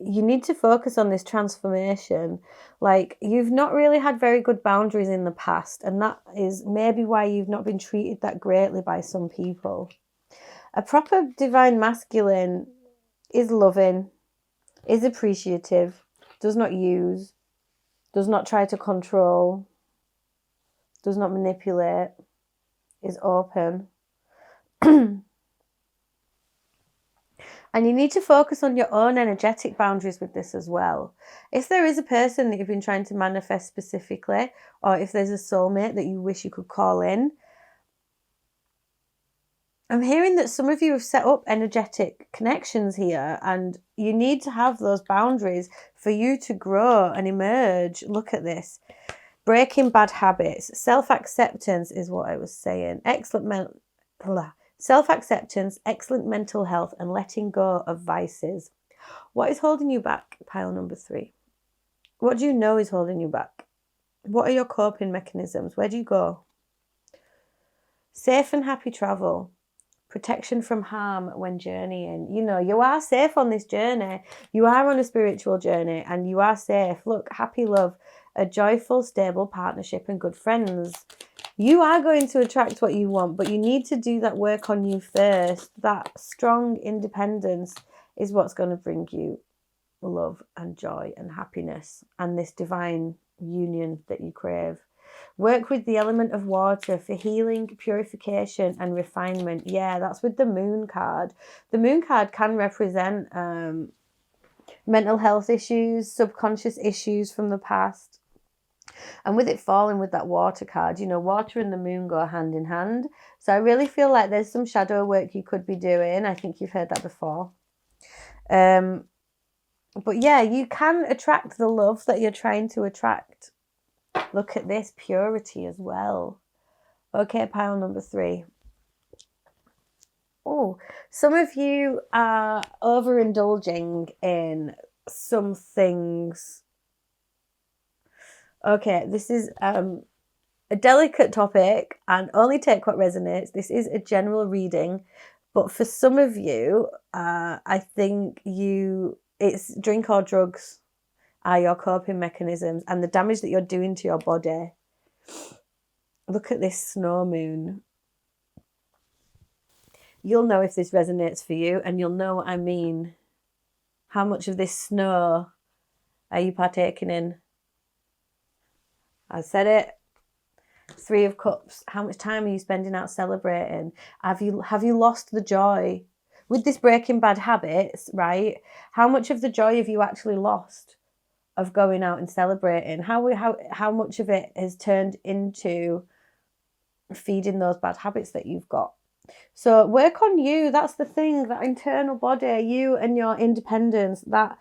you need to focus on this transformation. Like, you've not really had very good boundaries in the past, and that is maybe why you've not been treated that greatly by some people. A proper divine masculine is loving, is appreciative, does not use, does not try to control, does not manipulate, is open. And you need to focus on your own energetic boundaries with this as well. If there is a person that you've been trying to manifest specifically, or if there's a soulmate that you wish you could call in, I'm hearing that some of you have set up energetic connections here, and you need to have those boundaries for you to grow and emerge. Look at this. Breaking bad habits. Self-acceptance is what I was saying. Self-acceptance, excellent mental health, and letting go of vices. What is holding you back, pile number 3? What do you know is holding you back? What are your coping mechanisms? Where do you go? Safe and happy travel. Protection from harm when journeying. You know, you are safe on this journey. You are on a spiritual journey and you are safe. Look, happy love, a joyful, stable partnership and good friends. You are going to attract what you want, but you need to do that work on you first. That strong independence is what's going to bring you love and joy and happiness and this divine union that you crave. Work with the element of water for healing, purification and refinement. Yeah, that's with the moon card. The moon card can represent mental health issues, subconscious issues from the past. And with it falling with that water card, you know, water and the moon go hand in hand. So I really feel like there's some shadow work you could be doing. I think you've heard that before. But yeah, you can attract the love that you're trying to attract. Look at this, purity as well. Okay, pile number 3. Oh, some of you are overindulging in some things. Okay, this is a delicate topic, and only take what resonates. This is a general reading, but for some of you, I think it's drink or drugs are your coping mechanisms, and the damage that you're doing to your body. Look at this snow moon. You'll know if this resonates for you, and you'll know what I mean. How much of this snow are you partaking in? I said it. 3 of Cups. How much time are you spending out celebrating? Have you lost the joy? With this breaking bad habits, right? How much of the joy have you actually lost of going out and celebrating? How much of it has turned into feeding those bad habits that you've got? So work on you. That's the thing, that internal body, you and your independence, that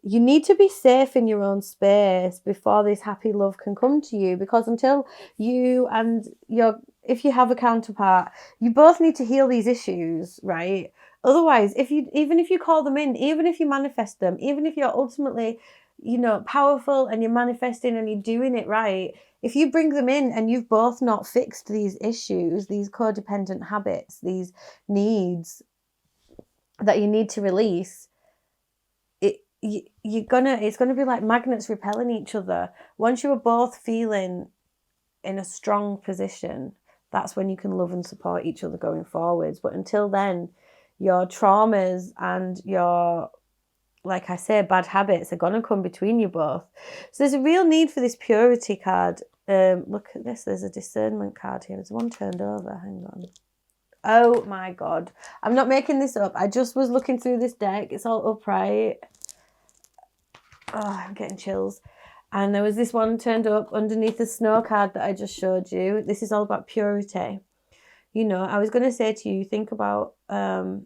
you need to be safe in your own space before this happy love can come to you, because until you and if you have a counterpart, you both need to heal these issues, right? Otherwise, even if you call them in, even if you manifest them, even if you're ultimately, powerful and you're manifesting and you're doing it right, if you bring them in and you've both not fixed these issues, these codependent habits, these needs that you need to release, it's gonna be like magnets repelling each other. Once you are both feeling in a strong position, that's when you can love and support each other going forwards. But until then, your traumas and your, like I say, bad habits are gonna come between you both. So there's a real need for this purity card. Look at this, there's a discernment card here. There's one turned over, hang on. Oh my God, I'm not making this up. I just was looking through this deck. It's all upright. Oh, I'm getting chills. And there was this one turned up underneath the snow card that I just showed you. This is all about purity. I was going to say to you, think about the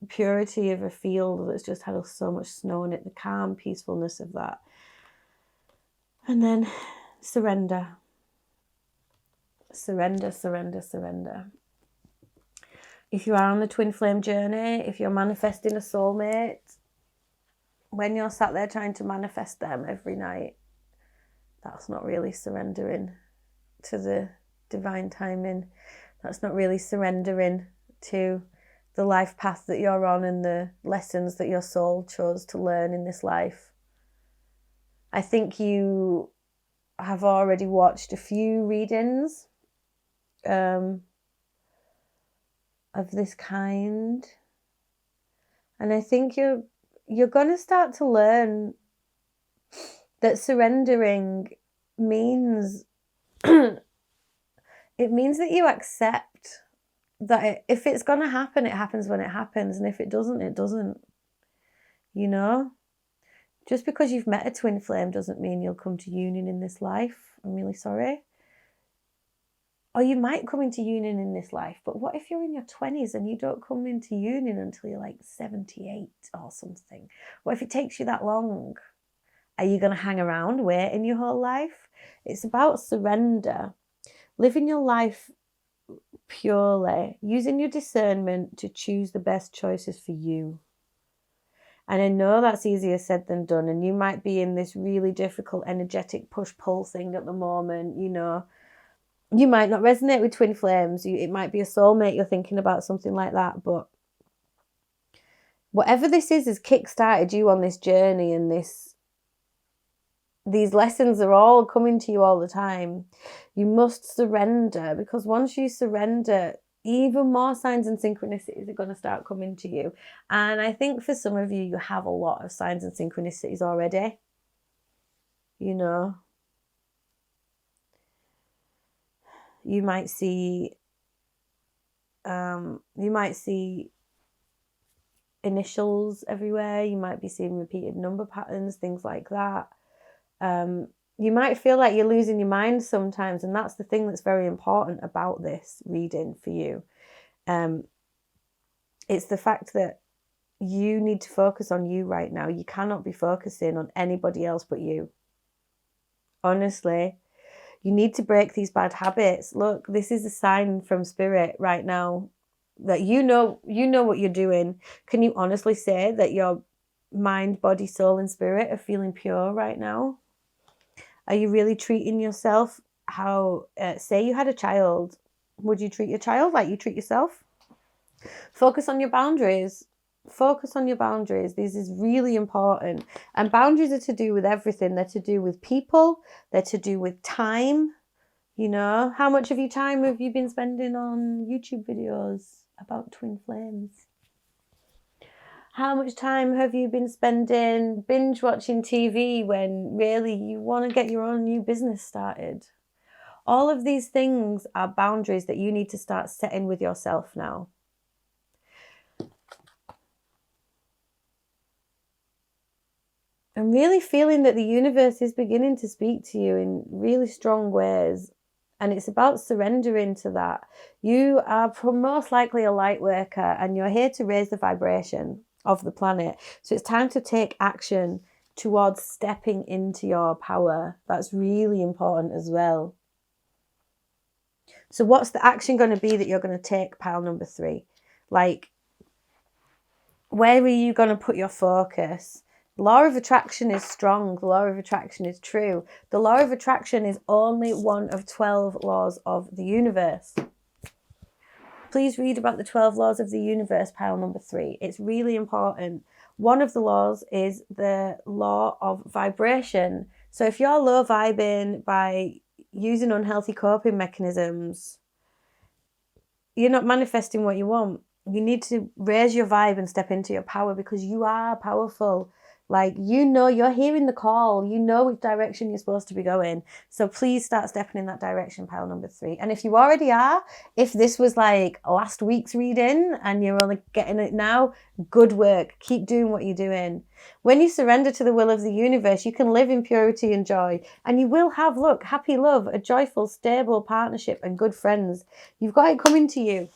purity of a field that's just had so much snow in it, the calm peacefulness of that. And then surrender. Surrender, surrender, surrender. If you are on the twin flame journey, if you're manifesting a soulmate, when you're sat there trying to manifest them every night, that's not really surrendering to the divine timing. That's not really surrendering to the life path that you're on and the lessons that your soul chose to learn in this life. I think you have already watched a few readings of this kind, and I think you're going to start to learn that surrendering means it means that you accept that if it's going to happen, it happens when it happens, and if it doesn't, it doesn't. Just because you've met a twin flame doesn't mean you'll come to union in this life. I'm really sorry. Or you might come into union in this life, but what if you're in your 20s and you don't come into union until you're like 78 or something? What if it takes you that long? Are you going to hang around waiting your whole life? It's about surrender. Living your life purely, using your discernment to choose the best choices for you. And I know that's easier said than done, and you might be in this really difficult energetic push-pull thing at the moment, You might not resonate with twin flames. It might be a soulmate you're thinking about, something like that. But whatever this is has kick-started you on this journey, and these lessons are all coming to you all the time. You must surrender, because once you surrender, even more signs and synchronicities are going to start coming to you. And I think for some of you have a lot of signs and synchronicities already. You might see initials everywhere. You might be seeing repeated number patterns, things like that. You might feel like you're losing your mind sometimes, and that's the thing that's very important about this reading for you. It's the fact that you need to focus on you right now. You cannot be focusing on anybody else but you. Honestly. You need to break these bad habits. Look, this is a sign from spirit right now. that you know what you're doing. Can you honestly say that your mind, body, soul, and spirit are feeling pure right now? Are you really treating yourself how, say you had a child, would you treat your child like you treat yourself? Focus on your boundaries. Focus on your boundaries. This is really important. And boundaries are to do with everything. They're to do with people. They're to do with time. You know, how much of your time have you been spending on YouTube videos about twin flames? How much time have you been spending binge watching TV when really you want to get your own new business started? All of these things are boundaries that you need to start setting with yourself now. I'm really feeling that the universe is beginning to speak to you in really strong ways. And it's about surrendering to that. You are most likely a light worker and you're here to raise the vibration of the planet. So it's time to take action towards stepping into your power. That's really important as well. So what's the action going to be that you're going to take, pile number 3? Like, where are you going to put your focus? The law of attraction is strong. The law of attraction is true. The law of attraction is only one of 12 laws of the universe. Please read about the 12 laws of the universe, pile number 3. It's really important. One of the laws is the law of vibration. So if you're low vibing by using unhealthy coping mechanisms, you're not manifesting what you want. You need to raise your vibe and step into your power because you are powerful. Like, you know, you're hearing the call. You know which direction you're supposed to be going. So please start stepping in that direction, pile number 3. And if you already are, if this was like last week's reading and you're only getting it now, good work. Keep doing what you're doing. When you surrender to the will of the universe, you can live in purity and joy. And you will have, look, happy love, a joyful, stable partnership and good friends. You've got it coming to you.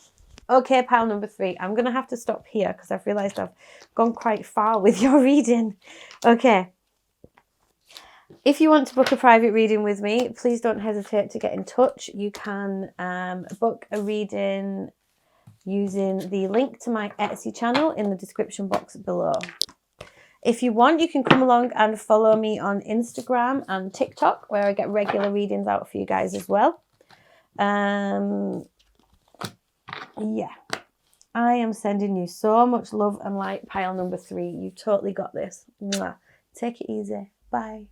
Okay, pile number 3. I'm going to have to stop here because I've realised I've gone quite far with your reading. Okay. If you want to book a private reading with me, please don't hesitate to get in touch. You can book a reading using the link to my Etsy channel in the description box below. If you want, you can come along and follow me on Instagram and TikTok, where I get regular readings out for you guys as well. Yeah, I am sending you so much love and light, pile number 3. You've totally got this. Mwah. Take it easy. Bye.